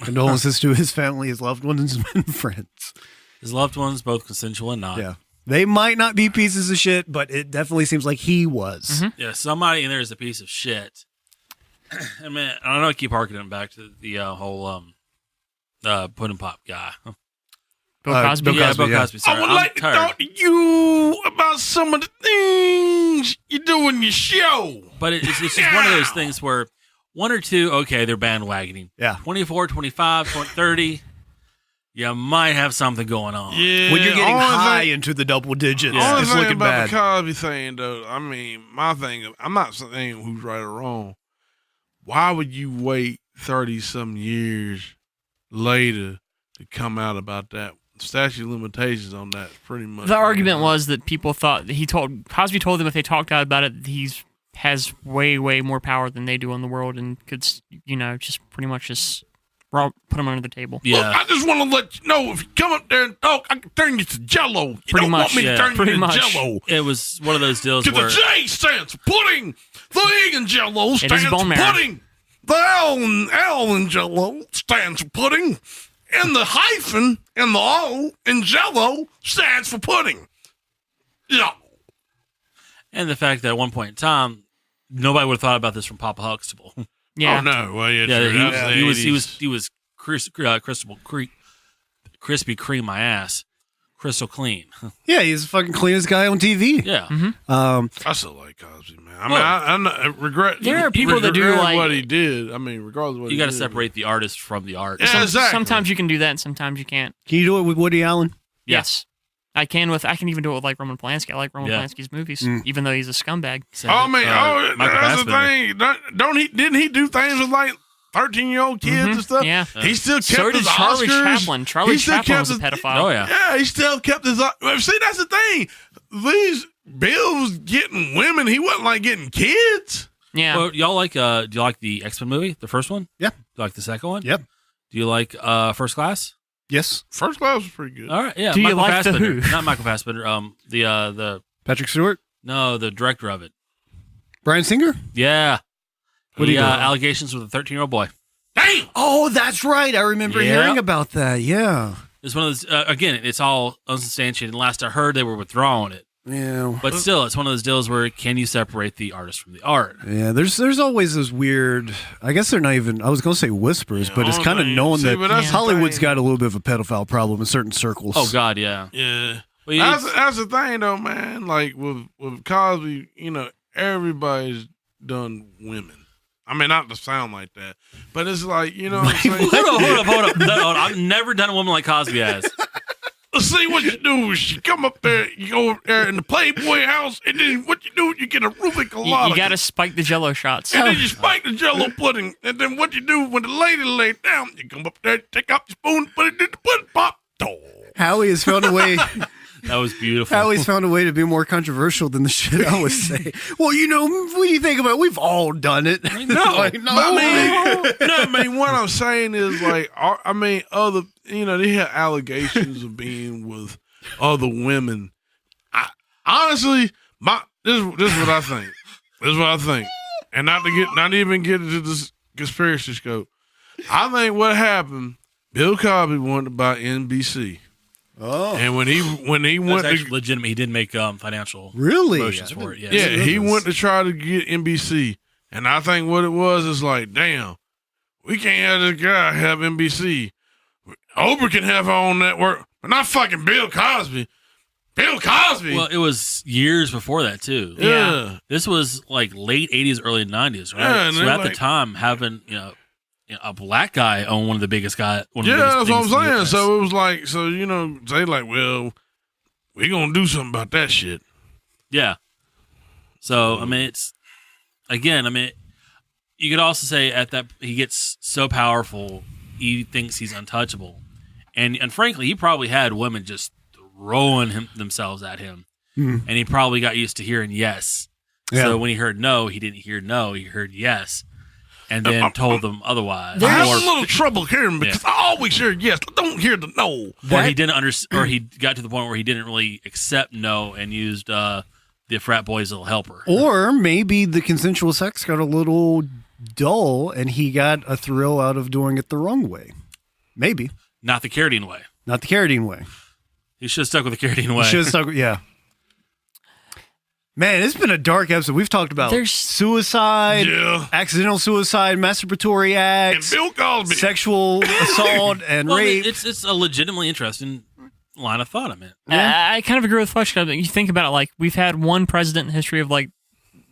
Condolences to his family, his loved ones, and friends. His loved ones, both consensual and not. Yeah. They might not be pieces of shit, but it definitely seems like he was. Mm-hmm. Yeah, somebody in there is a piece of shit. I mean, I don't know, I keep harkening back to the whole pudding pop guy. Bill Cosby. Yeah, Cosby, Bill yeah. Cosby. Sorry, I would I'm like to tired. talk to you about some of the things you do in your show. But it's just one of those things where one or two, okay, they're bandwagoning. Yeah. 24, 25, 30, you might have something going on. Yeah, When you're getting only high thing- into the double digits, Only it's thing looking about bad. the Cosby thing, though, I mean, my thing, I'm not saying who's right or wrong. Why would you wait 30-some years later to come out about that? Statute of limitations on that pretty much. The argument was that people thought that Cosby told them if they talked out about it, has way more power than they do in the world, and could just pretty much just put them under the table. Yeah. Look, I just want to let you know, if you come up there and talk, I can turn you to Jello. You Pretty don't much, want me yeah. to turn Pretty you to much. Jello. It was one of those deals Because where the J stands for pudding. The E in Jello stands for bone marrow. pudding. The L in Jello stands for pudding. And the hyphen and the O in Jello stands for pudding. Yeah. and the fact that at one point in time, nobody would have thought about this from Papa Huxtable. Yeah. Oh no. Well, yeah. Yeah, true. That he the was 80s. Krispy Kreme my ass, crystal clean. Yeah, he's the fucking cleanest guy on TV. Yeah, I still like Cosby, man. I mean, I'm not regret. There are people that do, regret like- what he did. I mean, regardless of what you he got to did. separate the artist from the art. Yeah, exactly. Sometimes you can do that, and sometimes you can't. Can you do it with Woody Allen? Yes. I can even do it with like Roman Polanski. I like Roman Yeah. Polanski's movies, even though he's a scumbag. Oh man, Michael that's the Fassbender. thing. Don't he? Didn't he do things with like 13-year-old kids and stuff? Yeah. He still kept So did his Charlie Oscars. Chaplin. Charlie He still Chaplin kept was a his- pedophile. Oh yeah. Yeah, he still kept his. See, that's the thing. These Bill was getting women. He wasn't like getting kids. Yeah. Well, y'all like? Do you like the X-Men movie, the first one? Yeah. Do you like the second one? Yep. Do you like First Class? Yes. First Class was pretty good. All right. Yeah. Do you Michael like The Fassbender. Who? Not Michael Fassbender. The Patrick Stewart? the director of it. Brian Singer? Yeah. What do you got? Allegations with a 13-year-old boy. Damn. Oh, that's right. I remember Yeah. hearing about that. Yeah. It's one of those. Again, it's all unsubstantiated. And last I heard, they were withdrawing it. Yeah. But still, it's one of those deals where can you separate the artist from the art? Yeah, there's always this weird. I guess they're not even. I was going to say whispers, Yeah, but it's kind of honestly, known see, that but that's the Hollywood's thing. got a little bit of a pedophile problem in certain circles. Oh God, yeah. Yeah. Well, That's the thing though, man. Like with Cosby, everybody's done women. I mean, not to sound like that, but it's like, you know what I'm saying? Hold up. No, I've never done a woman like Cosby has. See what you do is you come up there, you go up there in the Playboy house, and then what you do, you get a Rubik colada. You got to spike the Jello shots. And then you spike the Jello pudding, and then what you do when the lady lays down, you come up there, take out your spoon, put it in the pudding pop. Howie has found a way. That was beautiful. Howie's found a way to be more controversial than the shit I was saying. Well, you know, when you think about it, we've all done it. No, I mean, what I'm saying is like, I mean, other, you know, they have allegations of being with other women. Honestly, this is what I think. This is what I think, and not even get into this conspiracy scope. I think what happened, Bill Cosby wanted to buy NBC. Oh, and when he went That's to legitimate. He did make financial promotions for it. Yes. yeah, he went to try to get NBC, and I think what it was is like, damn, we can't have this guy have NBC. Oprah can have her own network, but not fucking Bill Cosby. Bill Cosby. Well, it was years before that too. Yeah. This was like late '80s, early '90s, right? Yeah, and so they're at the like- time, having a black guy own one of the biggest guys. Yeah, that's what I'm saying. So it was like, you know, they like, well, we gonna do something about that shit. Yeah. So I mean, it's again. I mean, you could also say at that he gets so powerful, he thinks he's untouchable, and frankly, he probably had women just throwing themselves at him, and he probably got used to hearing yes. Yeah. So when he heard no, he didn't hear no. He heard yes, and then told them otherwise. I have Or- a little trouble hearing because I always hear yes, I don't hear the no. or he didn't or he got to the point where he didn't really accept no and used the frat boy's little helper. or maybe the consensual sex got a little dull, and he got a thrill out of doing it the wrong way. Maybe Not the Carradine way. not the Carradine way. He should have stuck with the Carradine way. Should have stuck. Yeah. Man, it's been a dark episode. We've talked about There's- suicide, Yeah. accidental suicide, masturbatory And acts, Bill Cosby. sexual assault, and Well, I mean, rape. it's a legitimately interesting line of thought. I mean, I kind of agree with Fletch. You think about it, like we've had one president in the history of like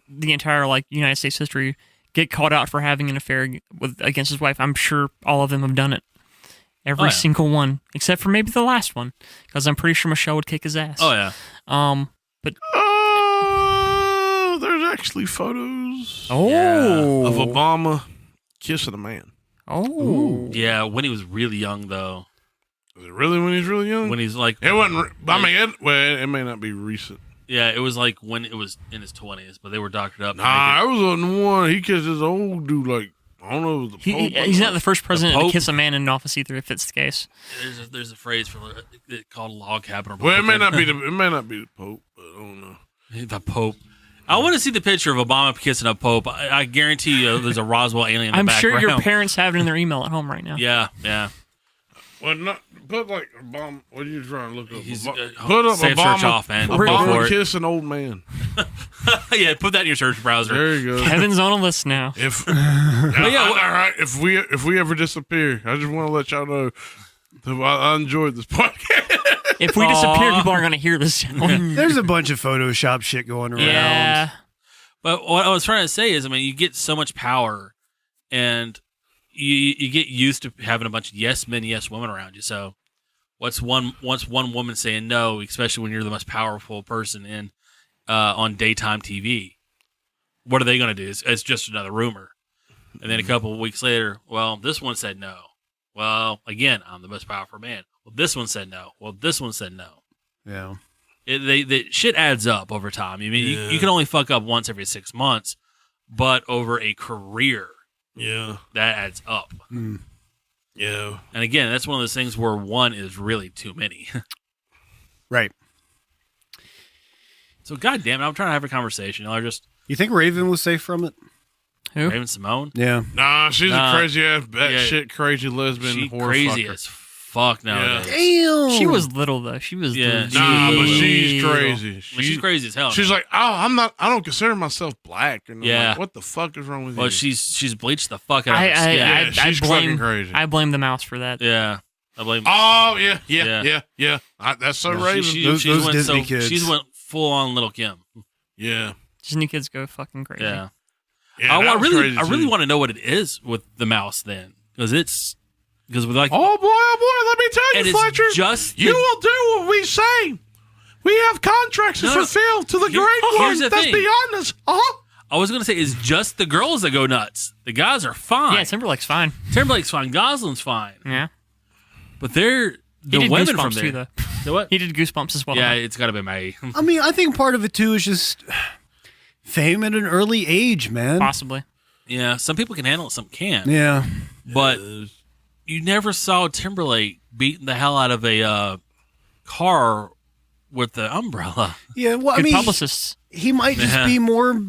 the entire like United States history get called out for having an affair against his wife. I'm sure all of them have done it. Every Oh, yeah. single one, except for maybe the last one, because I'm pretty sure Michelle would kick his ass. oh yeah, But There's actually photos oh, of Obama kissing a man. oh, yeah. When he was really young, though, Is it really when he's really young? when he's like, It wasn't. I mean, it may not be recent. yeah, it was like when it was in his 20s, but they were doctored up. to Nah, make it was on the one he kissed this old dude. Like I don't know, if it was the Pope. he's not the first president to Pope? kiss a man in office either. If it's the case, there's a phrase for it called log cabin. Or Well, it may not be the Pope, but I don't know. the Pope. I want to see the picture of Obama kissing a Pope. I guarantee you, there's a Roswell alien. In the I'm sure your background. parents have it in their email at home right now. Yeah, yeah. Well, not put like Obama. What are you trying to look up? He's, Put up save Obama. search off, man. Go Obama for it. kiss an old man. Yeah, put that in your search browser. There you go. Kevin's on a list now. If yeah, all right, if we ever disappear, I just want to let y'all know that I enjoyed this podcast. If we disappear, people aren't going to hear this. There's a bunch of Photoshop shit going around. Yeah. But what I was trying to say is, I mean, you get so much power, and you get used to having a bunch of yes men, yes women around you. So, once one woman saying no, especially when you're the most powerful person in on daytime TV, what are they going to do? It's just another rumor. And then a couple of weeks later, well, this one said no. Well, again, I'm the most powerful man. Well, this one said no. Well, this one said no. Yeah. The shit adds up over time. I mean, you can only fuck up once every 6 months, but over a career, Yeah, that adds up. yeah. And again, that's one of those things where one is really too many. Right. So, goddamn it, I'm trying to have a conversation. You know, You think Raven was safe from it? Who? Raven Simone, Yeah. Nah, she's Nah. a crazy ass, batshit crazy lesbian she whore crazy fucker. as fuck nowadays. Damn. She was little though. She was Yeah, the- she Nah, was but little. she's little. crazy. I mean, she's crazy as hell. She's like, I don't consider myself black. And I'm Yeah. like, what the fuck is wrong with well, you? she's bleached the fuck out of I, her I, skin. Yeah, I, she's I blame fucking crazy. I blame the mouse for that. Yeah, I blame. Oh yeah. Yeah. That's so Yeah, Raven. Those went Disney kids. She's went full on Little Kim. yeah. Disney kids go fucking crazy. Yeah. Yeah, that was crazy, I really too. want to know what it is with the mouse then, because with like Oh boy, let me tell and you, it's Fletcher. just You the- will do what we say. We have contracts to No, no. fulfill to the Here- great here's one the that's thing. beyond us. I was gonna say it's just the girls that go nuts. The guys are fine. Yeah, Timberlake's fine. Timberlake's fine. Gosling's fine. Yeah. But they're He the did women from Goosebumps there. too, though. So what? He did Goosebumps as well. Yeah, it's got to be May. I mean, I think part of it too is just fame at an early age, man. Possibly. Yeah, some people can handle it, some can't. Yeah. But you never saw Timberlake beating the hell out of a car with the umbrella. Yeah. Well, I Good mean, publicists. he might just Yeah. be more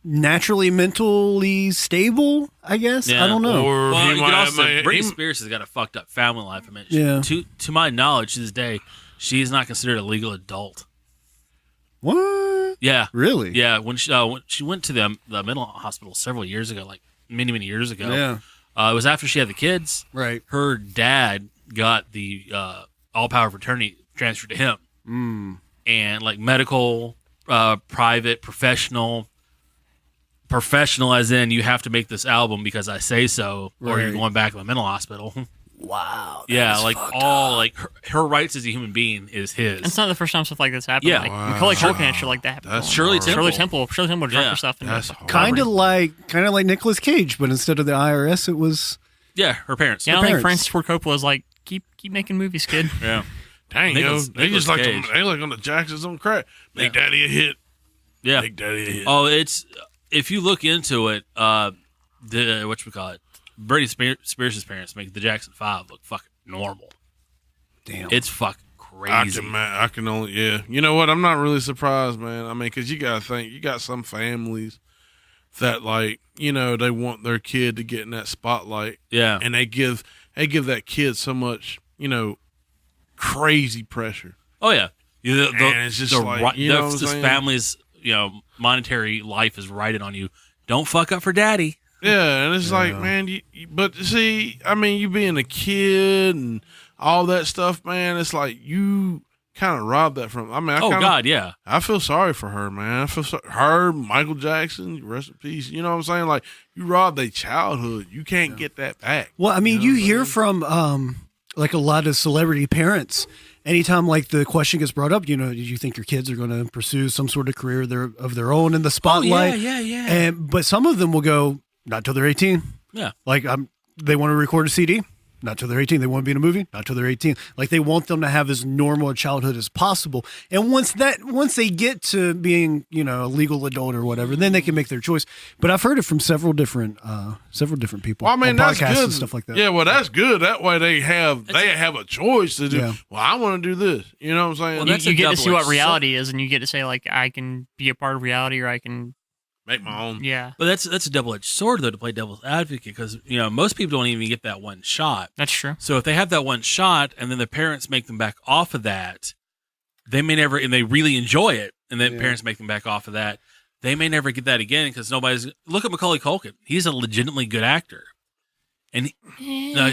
naturally mentally stable, I guess. Yeah. I don't know. Or Well, he you could might also have Britney Spears has got a fucked up family life. I mean, Yeah. to my knowledge, to this day, she is not considered a legal adult. What? Yeah. Really? Yeah, when she went to the mental hospital several years ago, like many years ago. Yeah. It was after she had the kids. Right. Her dad got the all power of attorney transferred to him, and like medical, private, professional as in you have to make this album because I say so, or you're Right. going back to a mental hospital. Wow. Yeah, like all like her rights as a human being is his. It's not the first time stuff like this happened. Yeah. Like, Wow. Macaulay Culkin had shit like that happen. That's Shirley hard. Temple. Shirley Temple drunk Yeah. herself. That's hard. Kind of like Nicolas Cage, but instead of the IRS, it was Yeah, her parents. Yeah, I don't think parents. Francis Ford Coppola was like, keep making movies, kid. Yeah. Dang, Nicolas- they just Nicolas like Cage. they like on the Jacksons on crack. Make Yeah. daddy a hit. Yeah. Make daddy a hit. Oh, it's if you look into it, the whatchamacallit, Britney Spears' parents make the Jackson 5 look fucking normal. damn. It's fucking crazy. I can only, yeah. You know what? I'm not really surprised, man. I mean, because you got to think, you got some families that, like, you know, they want their kid to get in that spotlight. Yeah. And they give that kid so much, you know, crazy pressure. Oh yeah. And it's just like, you know what I'm this saying? family's monetary life is riding on you. Don't fuck up for daddy. Yeah, and it's like, man, but see, I mean, you being a kid and all that stuff, man, it's like you kind of robbed that from. I mean, God, yeah. I feel sorry for her, man. I feel her, Michael Jackson, rest in peace. You know what I'm saying? Like, you robbed their childhood. You can't get that back. Well, I mean, You know you what hear I'm from like a lot of celebrity parents. Anytime like the question gets brought up, you know, do you think your kids are going to pursue some sort of career of their own in the spotlight? yeah. But some of them will go not till they're 18. Yeah. Like they want to record a CD. Not till they're 18. They want to be in a movie. Not till they're 18. Like they want them to have as normal a childhood as possible. And once they get to being, you know, a legal adult or whatever, then they can make their choice. But I've heard it from several different people. Well, I mean, on that's podcasts good. and stuff like that. Yeah, well, that's good. That way they have a choice to do. Yeah. Well, I want to do this. You know what I'm saying? Well, You, that's you a get to see what double-edged reality is, and you get to say, like, I can be a part of reality, or I can, Make my own. yeah. But that's a double-edged sword, though, to play devil's advocate, because, you know, most people don't even get that one shot. That's true. So if they have that one shot and then the parents make them back off of that, they may never, and they really enjoy it, and then parents make them back off of that, they may never get that again because look at Macaulay Culkin. He's a legitimately good actor. And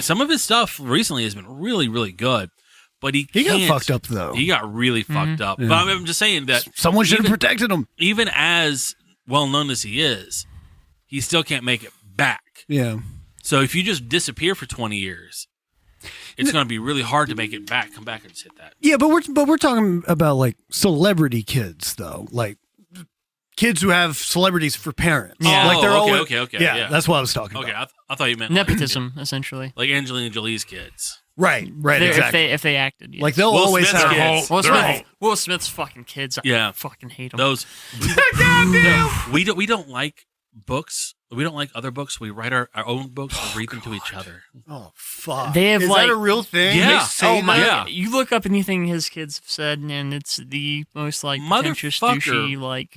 some of his stuff recently has been really, really good. But he He got can't- fucked up though. He got really fucked up. Yeah. But I'm just saying that Someone should have even- protected him. even as well known as he is, he still can't make it back. Yeah. So if you just disappear for 20 years, it's going to be really hard to make it back. Come back and just hit that. Yeah, but we're talking about like celebrity kids though, like kids who have celebrities for parents. Yeah. Like they're Oh, all okay. Yeah, Yeah. that's what I was talking Okay, about. I thought you meant Nepotism, essentially. like Angelina Jolie's kids. Right, They're- if they acted, yes. Like they'll Will always Smith's have kids. Will Smith's fucking kids. I Yeah. fucking hate them. Those we don't like books. We don't like other books. We write our own books and read them to each other. Oh fuck! They have, Is like- that a real thing? Yeah. They say Oh my! that? Yeah. You look up anything his kids have said, and it's the most like pretentious, douchey, Motherfucker like.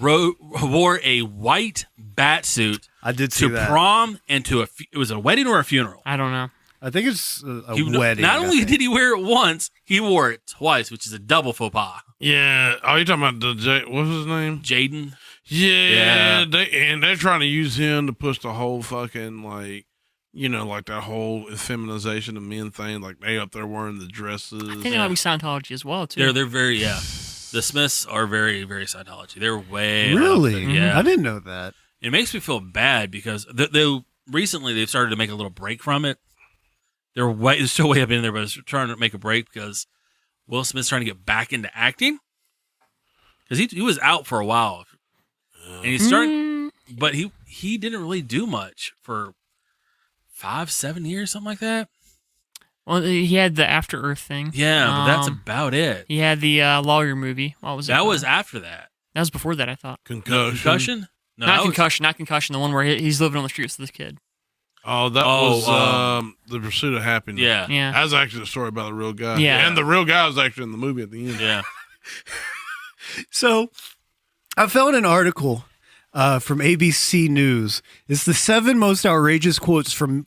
wore a white bat suit I did see to that. prom and to it was a wedding or a funeral. I don't know. I think it's a He- wedding. Not I only think. did he wear it once, he wore it twice, which is a double faux pas. Yeah. Oh, you talking about what's his name? Jaden. Yeah. Yeah. They're trying to use him to push the whole fucking like, you know, like that whole feminization of men thing. Like they up there wearing the dresses. I think it might be Scientology as well too. They're very The Smiths are very, very Scientology. They're way up Really? there. Yeah. I didn't know that. It makes me feel bad because recently they've started to make a little break from it. They're still way up in there, but it's trying to make a break because Will Smith's trying to get back into acting because he was out for a while, and he's starting, but he didn't really do much for 5-7 years, something like that. Well, he had the After Earth thing. Yeah, but that's about it. He had the lawyer movie. What was it? That was after that. That was before that, I thought. Concussion? No, Not Concussion. The one where he's living on the streets with this kid. Oh, that was The Pursuit of Happiness. Yeah. Yeah. That was actually a story about a real guy. Yeah. And the real guy was actually in the movie at the end. Yeah. So I found an article from ABC News. It's the 7 most outrageous quotes from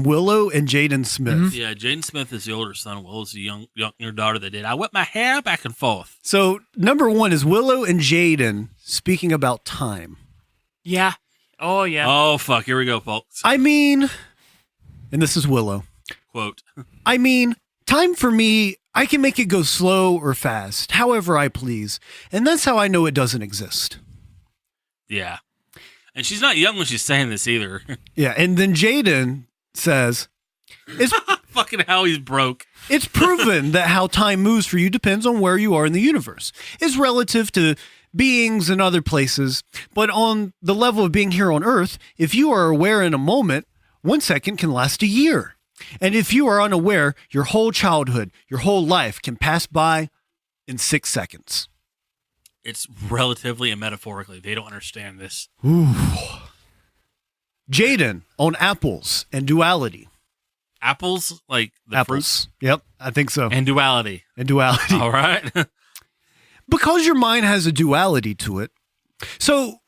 Willow and Jaden Smith. Yeah, Jaden Smith is the older son. Willow's the younger daughter that did. I whip my hair back and forth. So number 1 is Willow and Jaden speaking about time. Yeah. Oh, yeah. Oh, fuck. Here we go, folks. I mean, and this is Willow. Quote. I mean, time for me, I can make it go slow or fast, however I please. And that's how I know it doesn't exist. Yeah. And she's not young when she's saying this either. Yeah, and then Jaden says, Fucking how he's broke. it's proven that how time moves for you depends on where you are in the universe. It's relative to beings in other places, but on the level of being here on Earth, if you are aware in a moment, 1 second can last a year. And if you are unaware, your whole childhood, your whole life can pass by in 6 seconds. It's relatively and metaphorically. They don't understand this. Jaden on apples and duality. Apples, like the Apples. Yep, I think so. fruit, and duality. And duality. All right. Because your mind has a duality to it. So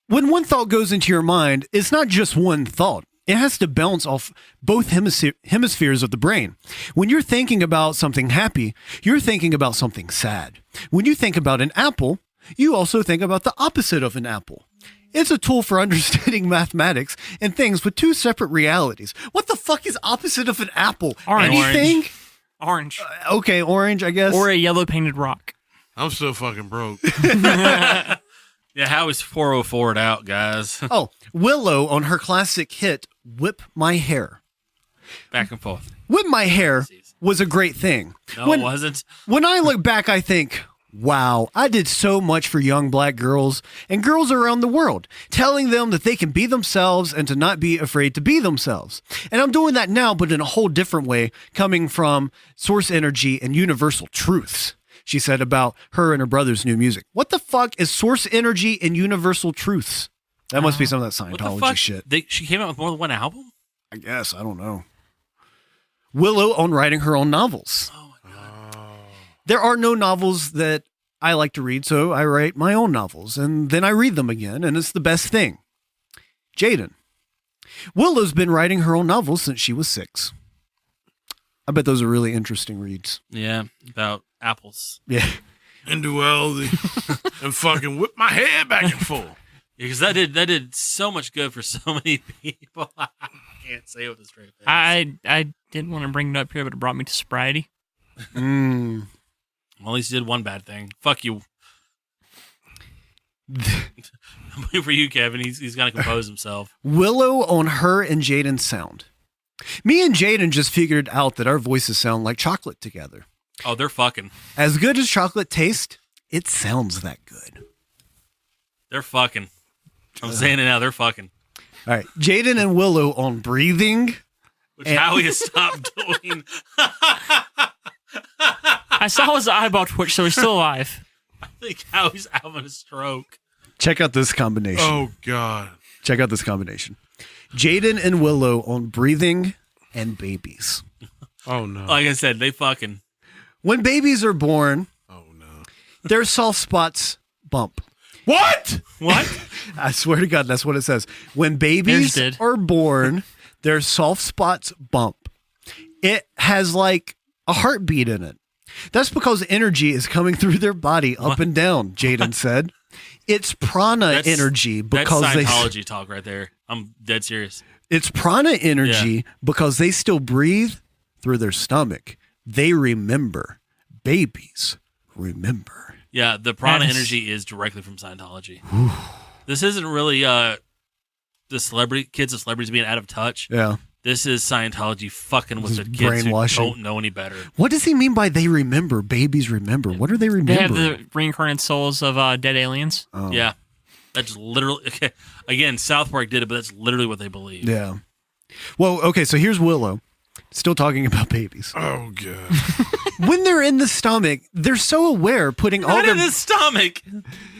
when one thought goes into your mind, it's not just one thought. It has to bounce off both hemispheres of the brain. When you're thinking about something happy, you're thinking about something sad. When you think about an apple, you also think about the opposite of an apple. It's a tool for understanding mathematics and things with 2 separate realities. What the fuck is opposite of an apple? Orange. Anything? Orange. Okay, orange, I guess. Or a yellow painted rock. I'm still fucking broke. Yeah, how is 404 out, guys? Oh, Willow on her classic hit, Whip My Hair. Back and forth. Whip My Hair was a great thing. No, it wasn't. When I look back, I think, wow, I did so much for young black girls and girls around the world, telling them that they can be themselves and to not be afraid to be themselves. And I'm doing that now, but in a whole different way, coming from source energy and universal truths. She said about her and her brother's new music. What the fuck is source energy and universal truths? That must be some of that What the Scientology fuck? shit. She came out with more than one album? I guess. I don't know. Willow on writing her own novels. Oh, my God. There are no novels that I like to read, so I write my own novels, and then I read them again, and it's the best thing. Jaden. Willow's been writing her own novels since she was 6. I bet those are really interesting reads. Yeah, about apples. Yeah. And duality. And fucking whip my head back and forth. Because that did so much good for so many people. I can't say it with a straight face. I didn't want to bring it up here, but it brought me to sobriety. Mm. Well, at least he did one bad thing. Fuck you. I'm waiting for you, Kevin. He's got to compose himself. Willow on her and Jaden's sound. Me and Jaden just figured out that our voices sound like chocolate together. Oh, they're fucking. As good as chocolate tastes, it sounds that good. They're fucking. I'm saying it now. They're fucking. All right. Jaden and Willow on breathing. Which Howie has stopped doing. I saw his eyeball twitch, so he's still alive. I think Howie's having a stroke. Check out this combination. Oh, God. Check out this combination. Jaden and Willow on breathing and babies. Oh, no. Like I said, they fucking. When babies are born, Oh, no. their soft spots bump. What? What? I swear to God, that's what it says. When Yours babies did. are born, their soft spots bump. It has like a heartbeat in it. That's because energy is coming through their body up and down, Jaden said. It's prana energy because that's Scientology talk right there. I'm dead serious. it's prana energy because they still breathe through their stomach. They remember. Babies remember. Yeah, the prana That is- energy is directly from Scientology. This isn't really the celebrities being out of touch. Yeah. This is Scientology fucking with This the is kids who brainwashing. don't know any better. What does he mean by they remember? Babies remember. What are they They remembering? have the reincarnated souls of dead aliens. Oh. Yeah. That's literally, okay. Again, South Park did it, but that's literally what they believe. Yeah. Well, okay, so here's Willow. Still talking about babies. Oh god. When they're in the stomach, they're so aware putting all Not their in his stomach.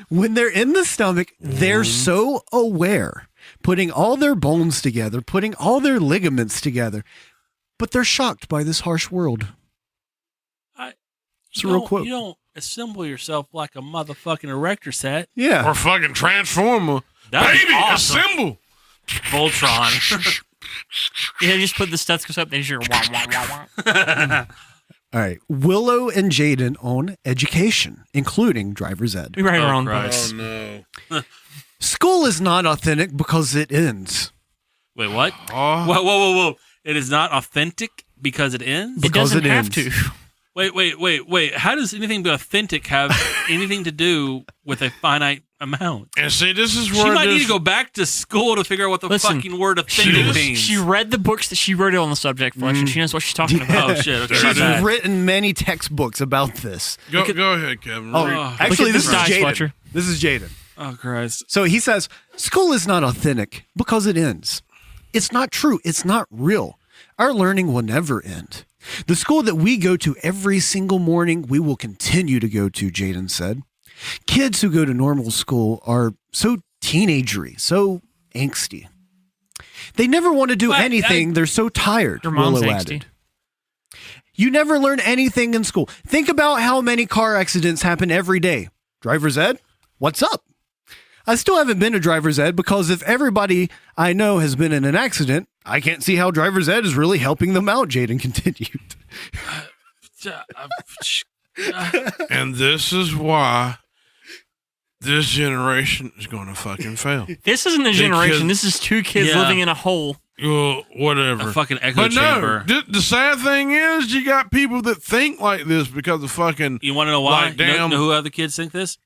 when they're in the stomach, they're so aware putting all their bones together, putting all their ligaments together. But they're shocked by this harsh world. It's a real quote. You don't assemble yourself like a motherfucking erector set. Yeah. Or fucking Transformer. That'd be Baby, awesome. assemble. Voltron. Yeah, just put the stethoscope. They just hear wah, wah, wah, wah. All right. Willow and Jaden own education, including driver's ed. We write our Oh, own Christ. books. no. School is not authentic because it ends. Wait, what? Oh. Whoa. It is not authentic because it ends? It Because doesn't it have ends. to. Wait. How does anything be authentic have anything to do with a finite amount? And see, this is She where might need this, to go back to school to figure out what the Listen, fucking word authentic means. She read the books that she wrote on the subject, Fletcher. Mm. She knows what she's talking about. Oh, shit. Okay, my She's bad. written many textbooks about this. Go ahead, Kevin. Oh, Read. actually, at this this is dice, Jaden. Fletcher. This is Jaden. Oh, Christ. So he says, school is not authentic because it ends. It's not true. It's not real. Our learning will never end. The school that we go to every single morning, we will continue to go to, Jaden said. Kids who go to normal school are so teenagery, so angsty. They never want to do But, anything. They're so tired, Your mom's Willow angsty. added. You never learn anything in school. Think about how many car accidents happen every day. Driver's ed? What's up? I still haven't been to driver's ed because if everybody I know has been in an accident, I can't see how driver's ed is really helping them out, Jaden continued. And this is why this generation is going to fucking fail. This isn't a generation. kids- This is two kids Yeah. living in a hole. Whatever. A fucking echo But no, chamber. the sad thing is you got people that think like this because of fucking. You want to know why? Like, You damn. know who other kids think this?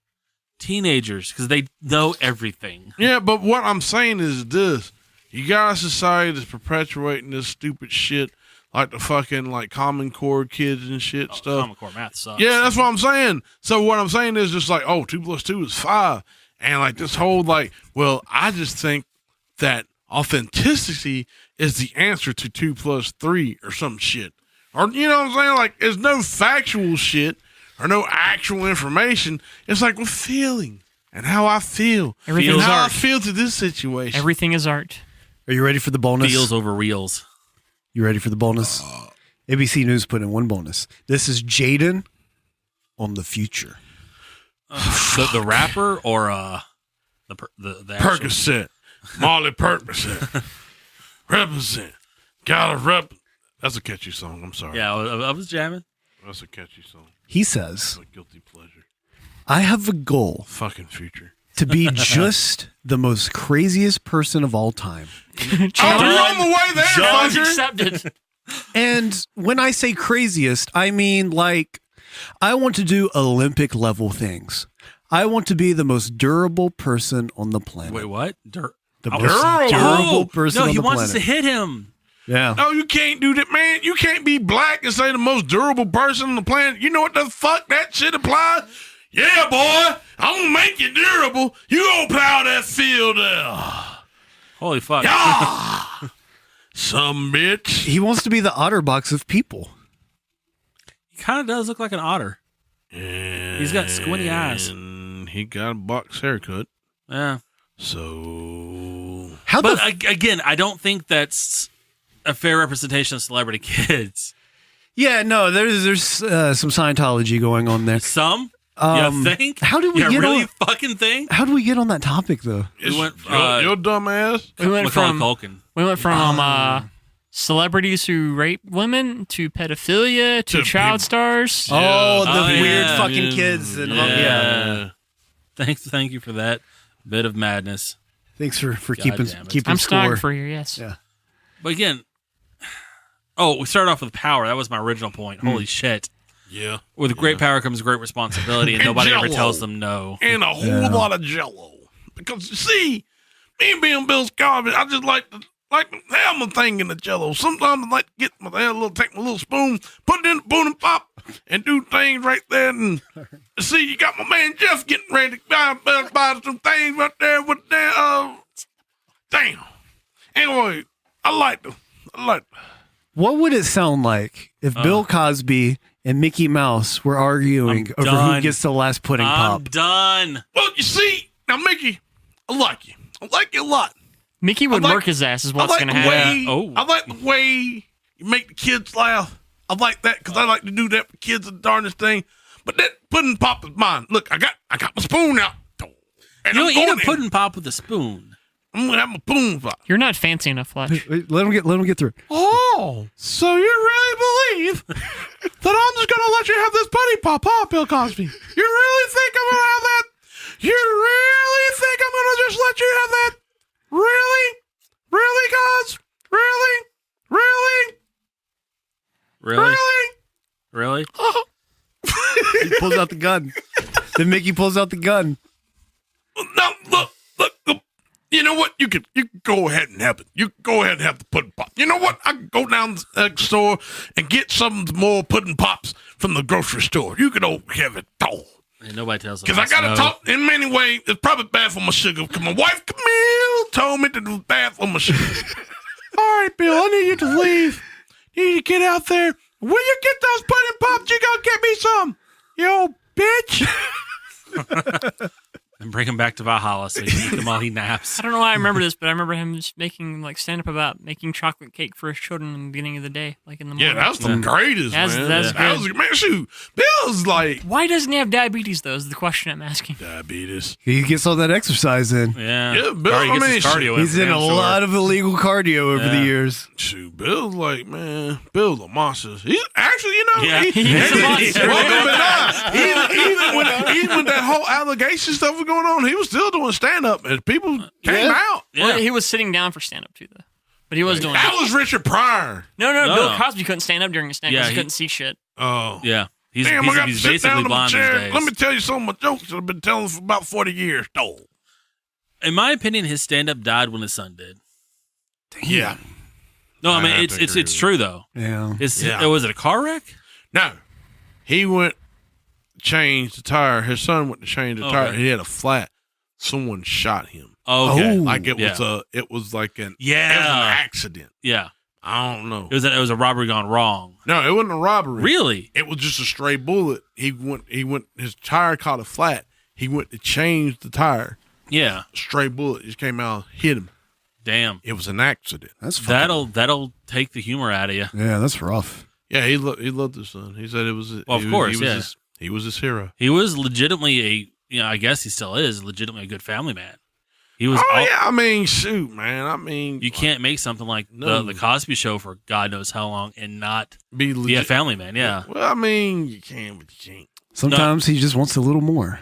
Teenagers, because they know everything. Yeah, but what I'm saying is this. You got a society that's perpetuating this stupid shit like the fucking like Common Core kids and shit stuff. Common Core math sucks. Yeah, that's what I'm saying. So what I'm saying is just like, 2 + 2 is 5. And like this whole like, well, I just think that authenticity is the answer to 2 + 3 or some shit. Or you know what I'm saying? Like there's no factual shit or no actual information. It's like with feeling and how I feel. Everything's and how art. I feel to this situation. Everything is art. Are you ready for the bonus? Feels over reels. You ready for the bonus? ABC News put in one bonus. This is Jaden on the future. The rapper or the actual? Percocet. Molly Percocet. Represent. Gotta rep. That's a catchy song. I'm sorry. Yeah, I was jamming. That's a catchy song. He says, It's a guilty pleasure. I have a goal Fucking future. to be just the most craziest person of all time. Oh, you're on the way there, Challenge fucker. accepted. And when I say craziest, I mean like I want to do Olympic level things. I want to be the most durable person on the planet. Wait, what? The Oh, most durable person no, on he the wants planet. us to hit him. Yeah. No, you can't do that, man. You can't be black and say the most durable person on the planet. You know what the fuck that shit applies? Yeah, boy. I'm gonna make you durable. You gonna plow that field Holy fuck. Yeah. Some bitch. He wants to be the OtterBox of people. He kind of does look like an otter. He's got squinty eyes. And he got a box haircut. Yeah. So How But the again, I don't think that's a fair representation of celebrity kids. Yeah, no, there's some Scientology going on there. Some? Um, you think? how did we you get really on- fucking think? How do we get on that topic though? We went, your dumb ass. We went Macaulay from Culkin. celebrities who rape women to pedophilia to To child people. stars. Oh, the Oh, weird yeah. fucking kids and yeah. Thank you for that bit of madness. Thanks for God keeping damn it. keeping I'm score. stenographer here, yes. Yeah. But again, we started off with power. That was my original point. Holy shit. Yeah. With great power comes great responsibility, and And nobody ever Jell-O. tells them no. And a whole lot of jello. Because you see, me being Bill Cosby, I just like to have my thing in the Jello. Sometimes I like to get take my little spoon, put it in the boom and pop, and do things right there. And see, you got my man Jeff getting ready to buy some things right there with that. Damn. Anyway, I like. What would it sound like if Bill Cosby and Mickey Mouse were arguing over who gets the last pudding pop? I'm done. Well, you see, now Mickey, I like you. I like you a lot. Mickey would work his ass is what's going to happen. I like the way you make the kids laugh. I like that because I like to do that for kids, the darndest thing. But that pudding pop is mine. Look, I got my spoon out. And You don't eat a in. pudding pop with a spoon. I'm gonna have my spoon pop. You're not fancy enough, Fletch. Wait, let him get through. Oh, so you really believe that I'm just gonna let you have this pudding pop, huh, Bill Cosby? You really think I'm gonna have that? You really think I'm gonna just let you have that? Really? Really, Cos? Really? Really? Really? Really? Really? He pulls out the gun. Then Mickey pulls out the gun. No, look. You know what? You can go ahead and have it. You can go ahead and have the pudding pop. You know what? I can go down to the store and get some more pudding pops from the grocery store. You can have it. And nobody tells us. Because I got to talk in many ways. It's probably bad for my sugar. Because my wife, Camille, told me that it was bad for my sugar. All right, Bill, I need you to leave. You need to get out there. When you get those pudding pops, you go get me some. You old bitch. And bring him back to Valhalla so he can eat them while he naps. I don't know why I remember this, but I remember him just making stand up about making chocolate cake for his children in the beginning of the day, like in the morning. Yeah, that's the greatest, That's man. good. That was, man, shoot. Bill's like... Why doesn't he have diabetes, though, is the question I'm asking. Diabetes. He gets all that exercise in. Yeah. Bill, Or he gets his I mean, cardio He's in a lot of illegal cardio over the Yeah. years. Shoot, Bill's like, man, Bill's a monster. He's actually, you know, Yeah. He's a monster. even when that whole allegation stuff was going on, he was still doing stand up, and people came out. Yeah. Well, he was sitting down for stand up, too, though. But he was doing That was Richard Pryor. No, No, Bill no. Cosby couldn't stand up during his stand up Yeah, because he he- couldn't see shit. Oh, Yeah. He's, damn! I got to he's sit basically down in my blind these chair. days. Let me tell you some of my jokes that I've been telling for about 40 years. Oh, In my opinion, his stand-up died when his son did. yeah. No, I I mean, have it's to agree it's with true, though. Yeah. Was it a car wreck? No, he went to change the tire. His son went to change the tire. Okay. He had a flat. Someone shot him. Okay. Oh. Like it Yeah. was it was like it was an Yeah. accident. Yeah. I don't know. It was a robbery gone wrong. No, it wasn't a robbery. Really? It was just a stray bullet. He went, his tire caught a flat. He went to change the tire. Yeah. Stray bullet just came out, hit him. Damn. It was an accident. That's fucking, That'll take the humor out of you. yeah, that's rough. Yeah, he loved his son. He said it was, Well, of course, yeah. he was his hero. He was legitimately I guess he still is legitimately a good family man. He was. Oh, yeah. I mean, shoot, man. I mean, You can't make something like No. the Cosby Show for God knows how long and not be be a legit. family man. Yeah. Well, I mean, you can, but you can't. Sometimes he just wants a little more.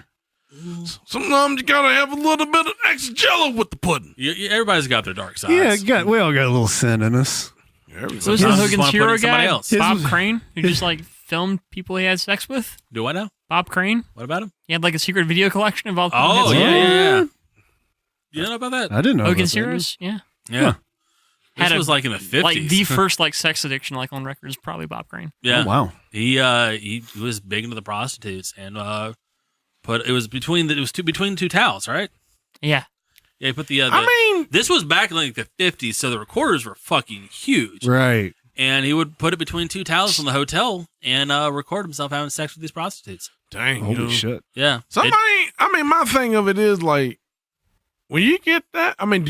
Sometimes you gotta have a little bit of extra jello with the pudding. Everybody's got their dark sides. Yeah, we all got a little sin in us. So is Sometimes the you just Hogan's wanna put it Hero in somebody guy, else. Bob His- Crane, who just like filmed people he had sex with? Do I know? Bob Crane? What about him? He had like a secret video collection of all people he had Oh sex with. yeah. You know about that? I didn't know. Hogan's about that. Heroes? Yeah. Yeah. Huh. This Had a- was like in the 50s. Like the first like sex addiction like on record is probably Bob Crane. Yeah. Oh, wow. He was big into the prostitutes and between two towels, right? Yeah. Yeah, he put the I mean, this was back in like the 50s, so the recorders were fucking huge. Right. And he would put it between two towels in the hotel and record himself having sex with these prostitutes. dang, Holy you know. shit. Yeah. Somebody, I mean, my thing of it is like, when you get that, I mean,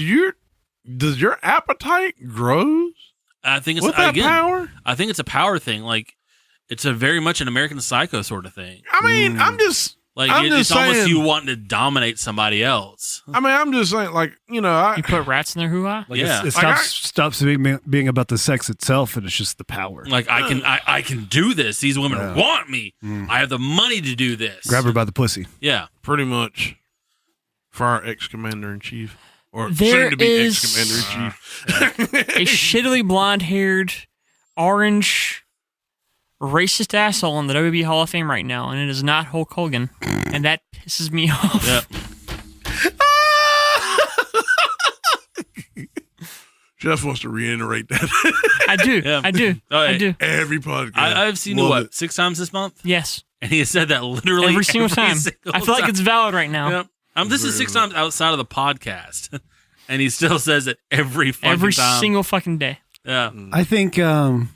does your appetite grows I think it's with that again, power? I think it's a power thing. Like it's a very much an American Psycho sort of thing. I mean, I'm just It's saying, almost you wanting to dominate somebody else. I'm just saying, like, you know, You put rats in their hoo-ha? Like Yeah. it Like stops being about the sex itself, and it's just the power. Like I can do this. These women Yeah. want me. I have the money to do this. Grab her by the pussy. Yeah. pretty much for our ex-commander-in-chief. Or There soon to be is- ex-commander-in-chief. A shittily blonde-haired, orange, racist asshole in the WWE Hall of Fame right now, and it is not Hulk Hogan, and that pisses me off. Yeah. Jeff wants to reiterate that. I do. Yeah. I do. Oh, I do. Every podcast. I've seen you, Love what, it. 6 times this month? Yes. And he has said that literally Every single time. single I feel like time. it's valid right now. Yep. This is 6 times outside of the podcast. And he still says it every fucking Every time. single fucking day. Yeah. I think Yeah,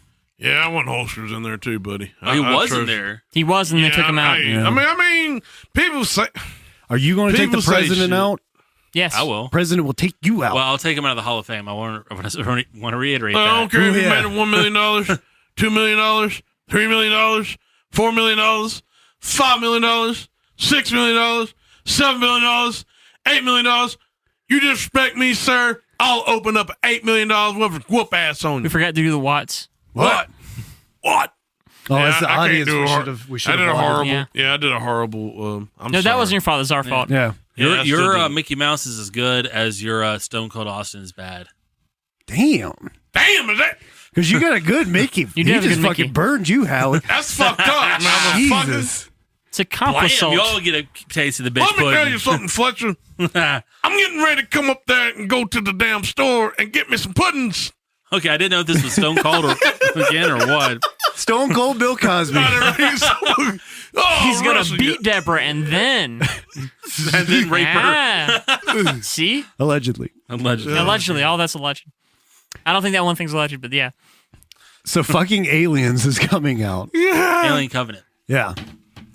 I want Holsters in there too, buddy. Oh, he I wasn't trust- there. He was, and they took him out. I mean, people say are you going to take the People say president shit. out? Yes. I will. President will take you out. Well, I'll take him out of the Hall of Fame. I want to reiterate I that. don't care if you Yeah. made it $1 million, $2 million, $3 million, $4 million, $5 million, $6 million, $7 million, $8 million. You disrespect me, sir. I'll open up $8 million worth of whoop ass on We you. forgot to do the watts. What? What? oh, as the I can't audience, do we a hor- should have. We I should did a have. horrible. Yeah. Yeah, I did a horrible. I'm No, sorry. that wasn't your fault. It's our fault. Yeah. Yeah, I still Your did. Mickey Mouse is as good as your Stone Cold Austin is bad. Damn. Damn, is that? Because you got a good Mickey. You he do have a just good fucking Mickey. burned you, Howard. That's fucked up, motherfucker. Jesus. It's a Blam, compliment. you all get a taste of the bitch Let me tell pudding. you something, Fletcher. I'm getting ready to come up there and go to the damn store and get me some puddings. Okay, I didn't know if this was Stone Cold or again or what. Stone Cold Bill Cosby. Oh, He's gonna Russell, beat Deborah and then And then rape her. Ah. See, Allegedly. Allegedly. allegedly, all that's alleged. I don't think that one thing's alleged, but yeah. So fucking Aliens is coming out. Alien Covenant. Yeah.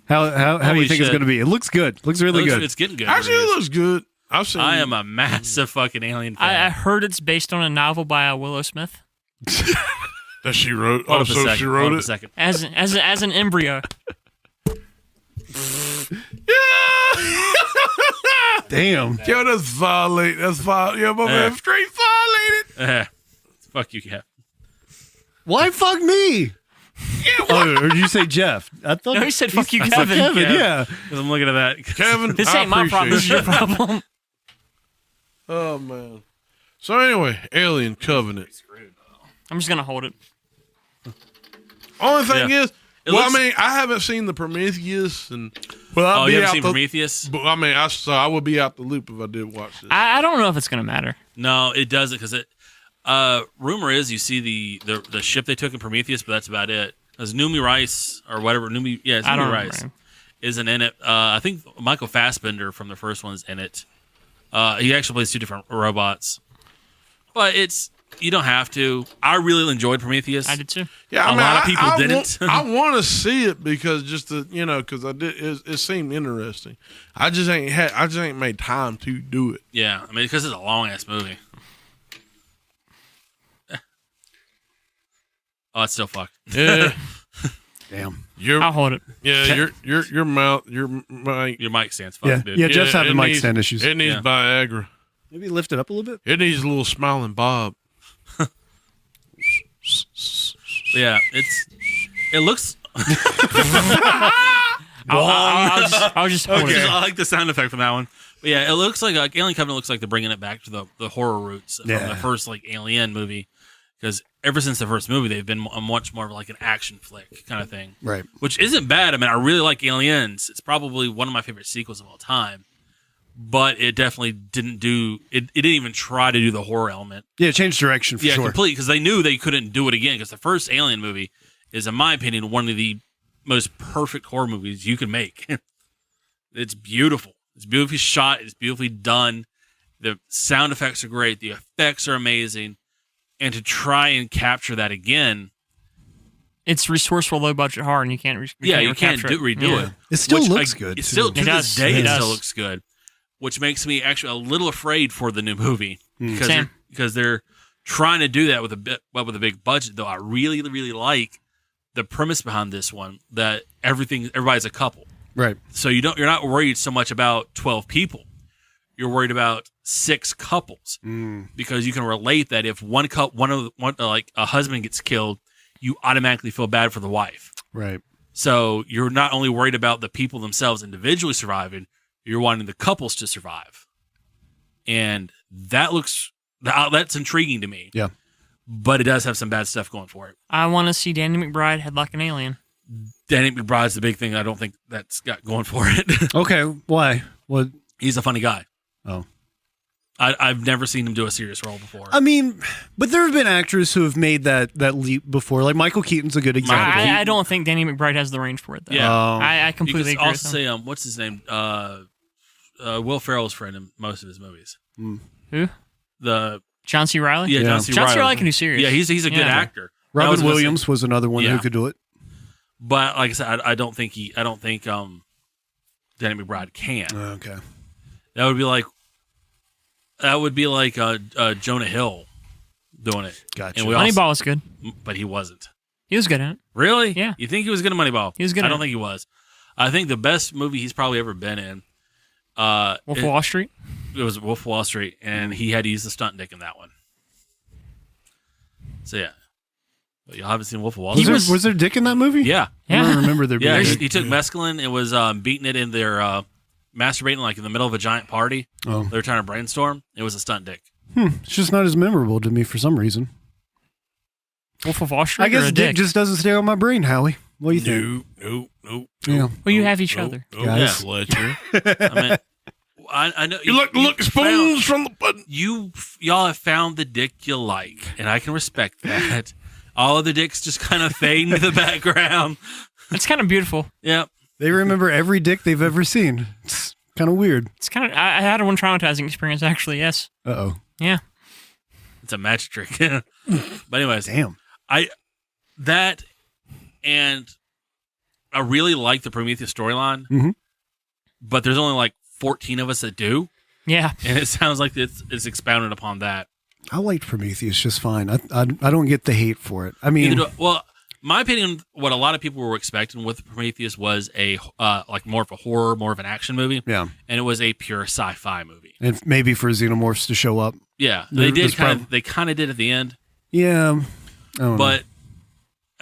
How do you Holy think it's shit. going to be? It looks good. Looks really good. It's getting good. Actually, it reviews. looks good. I've seen. I am a massive fucking Alien fan. I heard it's based on a novel by Willow Smith. that she wrote. Hold Oh, up a so second. she Hold wrote up a it. second. As an embryo. Yeah. Damn. Yo, that's violate. That's violate. Yeah, my man, straight violated. Fuck you, Cap. Why fuck me? Oh, or did you say Jeff? I thought No, he said fuck you, I said Kevin. Kevin, yeah. Because I'm looking at that. Kevin, This I ain't my problem. This is appreciate your you. problem. Oh man. So anyway, Alien Covenant. I'm just gonna hold it. Only thing Yeah. is, It well, looks- I mean, I haven't seen the Prometheus, and well, I'll Oh, be you haven't out seen the. Prometheus? But, I mean, I would be out the loop if I did watch this. I don't know if it's gonna matter. No, it doesn't because it. Rumor is you see the ship they took in Prometheus, but that's about it. Because Numi Rice or whatever it's I don't Numi remember Rice him. isn't in it. I think Michael Fassbender from the first one's in it. He actually plays 2 different robots, but you don't have to. I really enjoyed Prometheus. I did too. Yeah, A lot of people didn't. I want to see it because because I did. It seemed interesting. I just ain't made time to do it. Yeah, I mean because it's a long ass movie. Oh, it's still fucked. Yeah, Damn. I'll hold it. your mouth, your mic. Your mic stands fucked, Yeah, dude. yeah. Jeff's having it mic needs- stand issues. It needs Yeah. Viagra. Maybe lift it up a little bit. It needs a little smiling Bob. Yeah, it looks. I'll just hold Okay. it. I like the sound effect from that one. But yeah, it looks like Alien Covenant looks like they're bringing it back to the horror roots from Yeah. the first Alien movie. Because ever since the first movie, they've been much more of like an action flick kind of thing, Right. which isn't bad. I mean, I really like Aliens. It's probably one of my favorite sequels of all time. But it definitely didn't do it. It didn't even try to do the horror element. Yeah, change direction for Yeah, sure. completely, because they knew they couldn't do it again. Because the first Alien movie is, in my opinion, one of the most perfect horror movies you can make. It's beautiful. It's beautifully shot. It's beautifully done. The sound effects are great. The effects are amazing. And to try and capture that again, It's resourceful, low budget horror, and you can't. you can't recapture redo Yeah. it. It still Which, looks like, good. It too. still to It this does. day It it still does. looks good, which makes me actually a little afraid for the new movie Same. because they're trying to do that with a big budget. Though I really really like the premise behind this one, that everybody's a couple, right. so you're not worried so much about 12 people. You're worried about 6 couples because you can relate that if one a husband gets killed, you automatically feel bad for the wife. Right. So you're not only worried about the people themselves individually surviving, you're wanting the couples to survive. And that's intriguing to me. Yeah. But it does have some bad stuff going for it. I want to see Danny McBride head like an alien. Danny McBride's the big thing. I don't think that's got going for it. Okay. Why? What? He's a funny guy. Oh. I've never seen him do a serious role before. I mean, but there have been actors who have made that leap before. Like Michael Keaton's a good example. I don't think Danny McBride has the range for it, though. Yeah. I you completely could agree also with him. say, what's his name? Will Ferrell's friend in most of his movies. Who? The John C. Reilly? Yeah, John C. Reilly. John C. Reilly can do serious. Yeah, he's a good actor. I was Robin gonna Williams say- was another one Yeah. who could do it. but like I said, I don't think Danny McBride can. Okay. That would be like Jonah Hill doing it. Gotcha. And we Moneyball was good. but he wasn't. He was good at it. Really? Yeah. You think he was good at Moneyball? He was good I at don't it. think he was. I think the best movie he's probably ever been in. Wolf of Wall Street? It was Wolf of Wall Street, and he had to use the stunt dick in that one. So yeah, but y'all haven't seen Wolf of Wall Street? Was there dick in that movie? Yeah, I don't remember there being yeah. dick. He took mescaline and was beating it in their masturbating like in the middle of a giant party. Oh. They were trying to brainstorm. It was a stunt dick. It's just not as memorable to me for some reason. Wolf of Wall Street I guess or a dick dick? just doesn't stay on my brain, Howie. What do you think? No. Yeah. Well, you have each other. Guys. Fletcher. I mean, I know You look spoons from the button. Y'all have found the dick you like, and I can respect that. All of the dicks just kind of fade into the background. It's kind of beautiful. Yep. They remember every dick they've ever seen. It's kind of weird. It's kind of. I had one traumatizing experience, actually, yes. Uh-oh. Yeah. It's a magic trick. But anyways, Damn. That and I really like the Prometheus storyline, Mhm. but there's only like 14 of us that do, Yeah. and it sounds like it's expounded upon that. I liked Prometheus just fine. I don't get the hate for it. I mean, Well, my opinion, what a lot of people were expecting with Prometheus was a like more of a horror, more of an action movie, yeah. and it was a pure sci-fi movie. And maybe for xenomorphs to show up. Yeah, There they was did they kind of did at the end, Yeah. I don't know. but.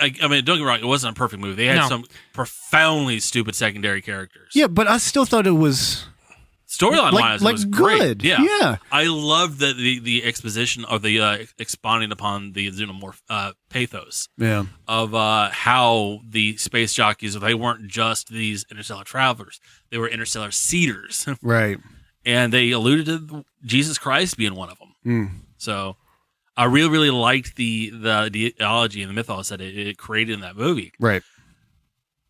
I mean, don't get me wrong. It wasn't a perfect movie. They had No. some profoundly stupid secondary characters. Yeah, but I still thought it was Storyline wise, like it was good. great. Yeah. Yeah. I love the exposition of the expounding upon the xenomorph pathos Yeah. of how the space jockeys, they weren't just these interstellar travelers; they were interstellar seeders, Right. and they alluded to Jesus Christ being one of them. Mm. So I really, really liked the ideology and the mythos that it created in that movie. Right.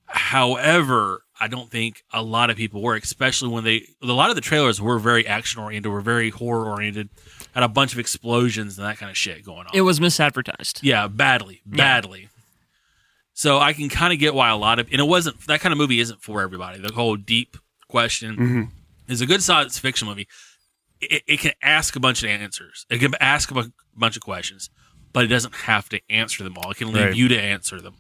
However, I don't think a lot of people were, especially when a lot of the trailers were very action oriented, were very horror oriented, had a bunch of explosions and that kind of shit going on. It was misadvertised. Yeah, badly. So I can kind of get why a lot of, and it wasn't, that kind of movie isn't for everybody. The whole deep question is a good science fiction movie. It can ask a bunch of answers. It can ask a bunch of questions, but it doesn't have to answer them all. It can leave Right. you to answer them.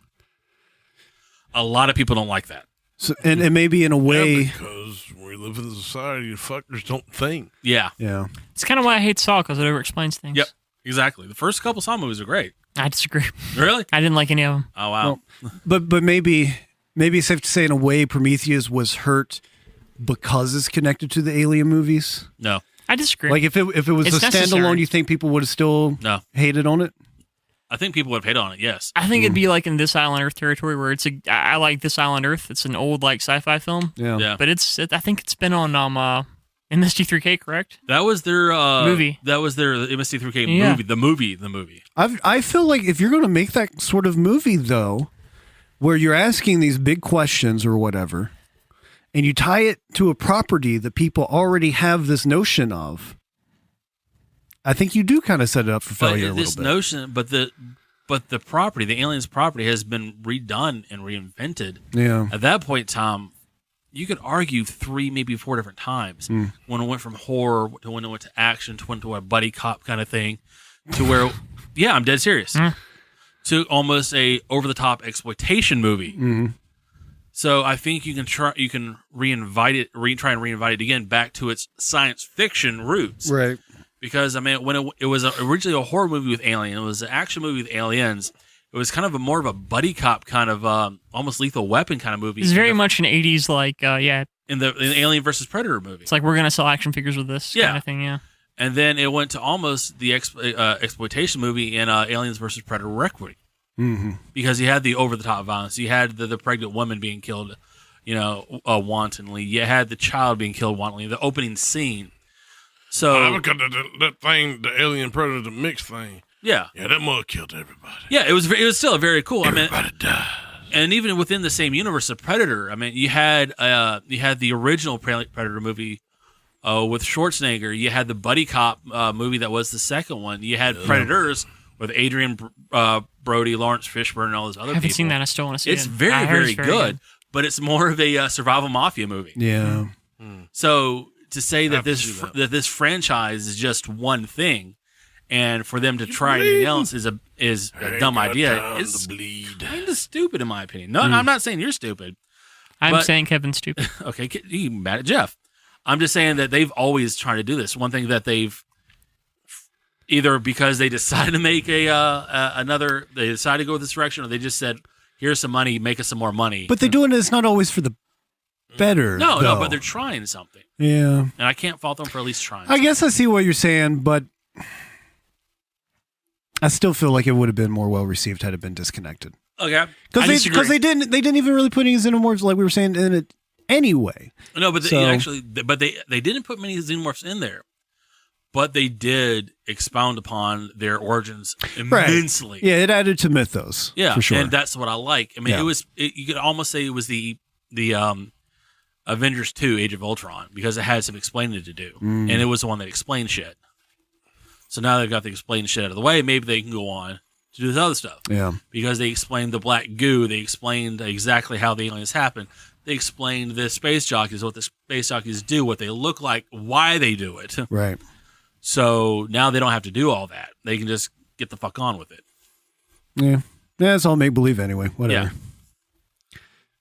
A lot of people don't like that. So, and maybe in a Yeah, way, because we live in a society of fuckers don't think. Yeah. yeah. It's kind of why I hate Saw, because it over explains things. Yep. Exactly. The first couple Saw movies are great. I disagree. Really? I didn't like any of them. Oh wow. But maybe it's safe to say in a way Prometheus was hurt because it's connected to the Alien movies. No. I disagree. Like if it was It's a standalone, necessary. you think people would have still No. hated on it? I think people would have hit on it. Yes. I think it'd be like in This Island Earth territory, where I like This Island Earth. It's an old like sci-fi film, Yeah. Yeah. but I think it's been on MST3K, correct? That was their Movie. That was their MST3K Yeah. movie. The movie. I feel like if you're going to make that sort of movie though, where you're asking these big questions or whatever, and you tie it to a property that people already have this notion of, I think you do kind of set it up for failure a this little bit. notion, but the property, the aliens property, has been redone and reinvented. Yeah. At that point in time, you could argue 3, maybe 4 different times when it went from horror to when it went to action to when to a buddy cop kind of thing to where, yeah, I'm dead serious, to almost a over the top exploitation movie. So I think you can try and reinvite it again back to its science fiction roots. Right. Because I mean, when it was originally a horror movie with aliens, it was an action movie with aliens. It was kind of more of a buddy cop kind of almost Lethal Weapon kind of movie. It's very much an '80s like in the Alien versus Predator movie. It's like we're gonna sell action figures with this kind of thing. Yeah. And then it went to almost the exploitation movie in Aliens versus Predator Requiem. Because you had the over the top violence, you had the pregnant woman being killed, wantonly. You had the child being killed wantonly. The opening scene. So because that thing, the Alien Predator mix thing. yeah, That mug killed everybody. yeah, it was still very cool. I mean, Everybody died. and even within the same universe of Predator, I mean, you had the original Predator movie with Schwarzenegger. You had the buddy cop movie that was the second one. You had Predators with Adrian Brody, Lawrence Fishburne, and all those other people. I haven't seen that. I still want to see It's it. very, I heard very it's good, but it's more of a survival mafia movie. Yeah. So to say that have to this see that. that this franchise is just one thing, and for them to try anything else is a dumb idea. It's bleed. kind of stupid in my opinion. No, I'm not saying you're stupid. I'm but- saying Kevin's stupid. Okay, you mad at Jeff? I'm just saying that they've always tried to do this. One thing that they've either because they decided to make they decided to go this direction, or they just said, "Here's some money, make us some more money." But they're doing it. It's not always for the better. no, though. but they're trying something, Yeah. and I can't fault them for at least trying. I guess I see what you're saying, but I still feel like it would have been more well received had it been disconnected. Okay, I Because disagree. they didn't even really put any xenomorphs like we were saying in it anyway. No, but So- they didn't put many xenomorphs in there, but they did expound upon their origins immensely. Yeah, it added to mythos. Yeah, for sure. and that's what I like. I mean, Yeah. you could almost say it was the Avengers 2: Age of Ultron because it had some explaining to do, and it was the one that explained shit. So now they've got the explained shit out of the way. Maybe they can go on to do this other stuff. Yeah. Because they explained the black goo. They explained exactly how the aliens happen. They explained the space jockeys, what the space jockeys do, what they look like, why they do it. Right. So now they don't have to do all that. They can just get the fuck on with it. Yeah. Yeah, it's all make believe anyway. Whatever.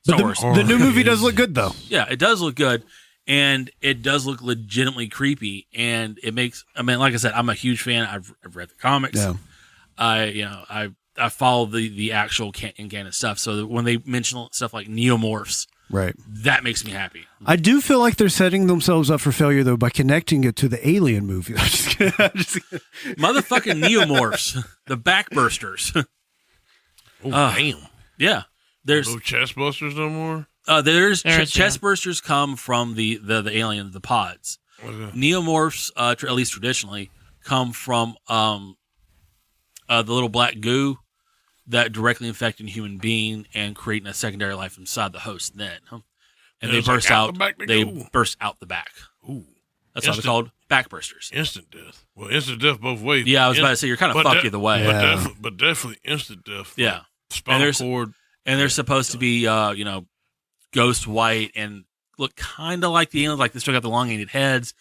Star But Wars. the new movie does look good though. Yeah, it does look good. And it does look legitimately creepy. And it makes, I mean, like I said, I'm a huge fan. I've read the comics. Yeah. I follow the actual canon stuff. So that when they mention stuff like neomorphs, Right. that makes me happy. I do feel like they're setting themselves up for failure though by connecting it to the Alien movie. I'm just kidding. Motherfucking neomorphs, the backbursters. Oh, damn. Yeah. There's No chest busters no more? chest bursters come from the aliens, the pods. Okay. Neomorphs, at least traditionally, come from the little black goo that directly infect a human being and creating a secondary life inside the host. Then, and they It's like burst out out. the back they They go. burst out the back. Ooh. That's why they're Instant- called backbursters. Instant death. Well, instant death both ways. Yeah, I was about to say you're kind of but fucked de- either way. Yeah. But definitely instant death. Yeah. Spinal there's- cord. And they're supposed to be, ghost white and look kind of like the aliens, like they still got the elongated heads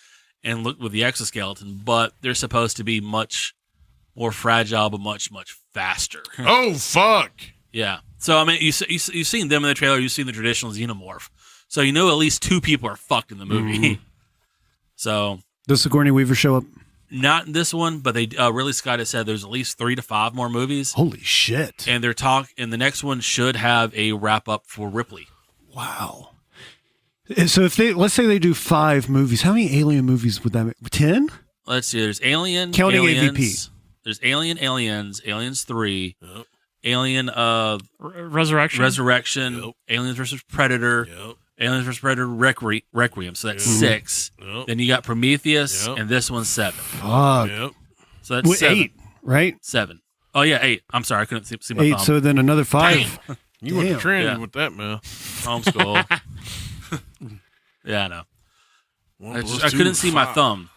and look with the exoskeleton, but they're supposed to be much more fragile, but much, much faster. Oh, fuck. Yeah. So, I mean, you've seen them in the trailer, you've seen the traditional xenomorph. So, you know, at least two people are fucked in the movie. So, Does Sigourney Weaver show up? not in this one, but they Ridley Scott has said there's at least 3 to 5 more movies. Holy shit. And and the next one should have a wrap up for Ripley. Wow. So if let's say they do 5 movies, how many Alien movies would that make? 10? Let's see. There's Alien, Counting Aliens, AVP. There's Alien, Aliens, Aliens 3, Yep. Alien Resurrection. Resurrection, Yep. Aliens versus Predator, Yep. Aliens versus Predator Requiem. So that's Yep. 6. Yep. Then you got Prometheus, Yep. and this one's 7. Fuck. Yep. So that's Wait, 7. 8, right? 7. Oh yeah, 8. I'm sorry, I couldn't see my 8, thumb. so then another 5. You went to Damn. training Yeah. with that, man. Homeschool. Yeah, I know. One I plus two couldn't is see my 5. thumb.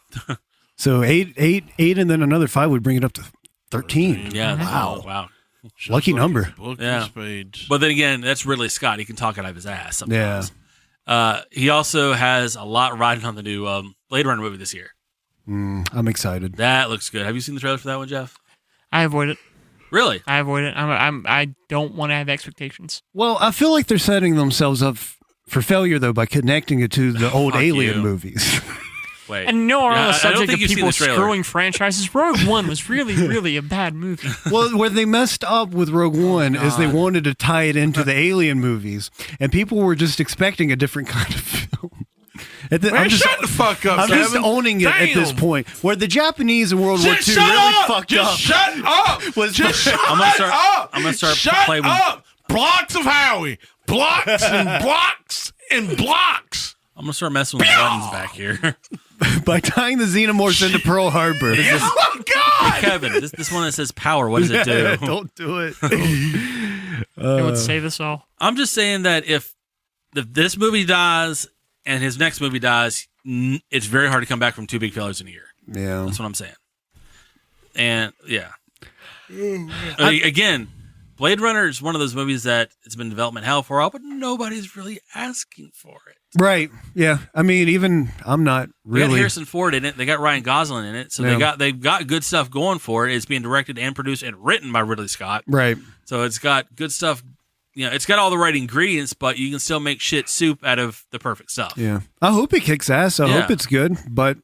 So 8, and then another 5 would bring it up to 13. Yeah. Wow. Wow. Just Lucky like number. a book Yeah. of spades. But then again, that's Ridley Scott. He can talk it out of his ass sometimes. Yeah. He also has a lot riding on the new Blade Runner movie this year. I'm excited. That looks good. Have you seen the trailer for that one, Jeff? I avoid it. Really? I avoid it. I don't want to have expectations. Well, I feel like they're setting themselves up for failure, though, by connecting it to the old Fuck Alien you. movies. Wait. And no, we're Yeah, on the I don't subject think of you've seen people the trailer. screwing franchises. Rogue One was really, really a bad movie. Well, where they messed up with Rogue One is they wanted to tie it into the Alien movies, and people were just expecting a different kind of film. Man, I'm just, shut the fuck up, I'm just Kevin. owning it at this Damn. point, where the Japanese in World War II Just shut really up! fucked Just up. shut up! Was Just the- shut I'm gonna start- up! I'm gonna start Shut playing with- up! Blocks of Howie. Blocks and blocks and blocks. I'm gonna start messing with the buttons back here. by tying the xenomorphs into Pearl Harbor. Oh my God! Kevin, this one that says power, what does it do? Don't do it. It would save us all. I'm just saying that if this movie dies and his next movie dies, it's very hard to come back from two big failures in a year. Yeah. That's what I'm saying. And yeah. Again, Blade Runner is one of those movies that it's been in development hell for a while, but nobody's really asking for it. Right. Yeah. I mean, even I'm not They got really. Harrison Ford in it. They got Ryan Gosling in it. So they've got good stuff going for it. It's being directed and produced and written by Ridley Scott. Right. So it's got good stuff. You know, it's got all the right ingredients, but you can still make shit soup out of the perfect stuff. Yeah. I hope it kicks ass. I hope it's good, but.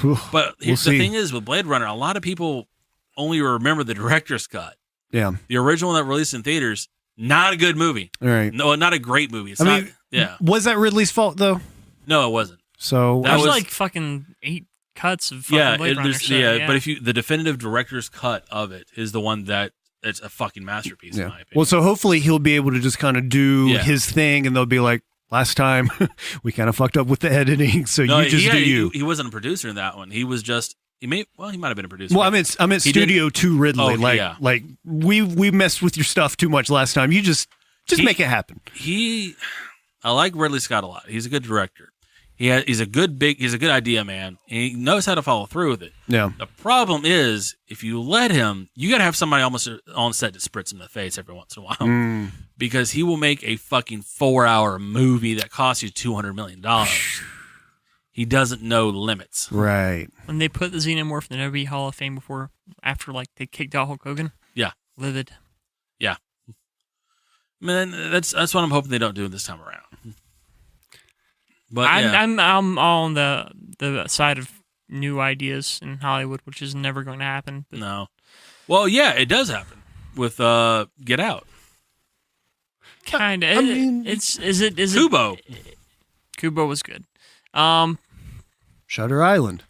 But We'll the see. thing is, with Blade Runner, a lot of people only remember the director's cut. Yeah. The original that released in theaters, not a good movie. All right. No, not a great movie. It's I not. mean, Yeah. Was that Ridley's fault though? No, it wasn't. So That There's was- like fucking 8 cuts of fucking Blade Runner. there's- So, But if the definitive director's cut of it is the one that it's a fucking masterpiece in my opinion. Well, so hopefully he'll be able to just kind of do Yeah. his thing, and they'll be like, "Last time we kind of fucked up with the editing, so no, you just do you." He wasn't a producer in that one. He was just he might have been a producer. Well, I meant He Studio 2 Ridley. Oh, yeah. Like we messed with your stuff too much last time. You just make it happen. I like Ridley Scott a lot. He's a good director. He's a good idea man. And he knows how to follow through with it. Yeah. The problem is, if you let him, you got to have somebody almost on set to spritz him in the face every once in a while. Because he will make a fucking 4-hour movie that costs you $200 million. He doesn't know limits. Right. when they put the Xenomorph in the WWE Hall of Fame after like they kicked out Hulk Hogan. Yeah. Livid. Yeah. Man, that's what I'm hoping they don't do this time around. But I'm on the side of new ideas in Hollywood, which is never going to happen. But no. Well, yeah, it does happen with Get Out. kind of. I mean- Is it Kubo. Kubo was good. Shutter Island.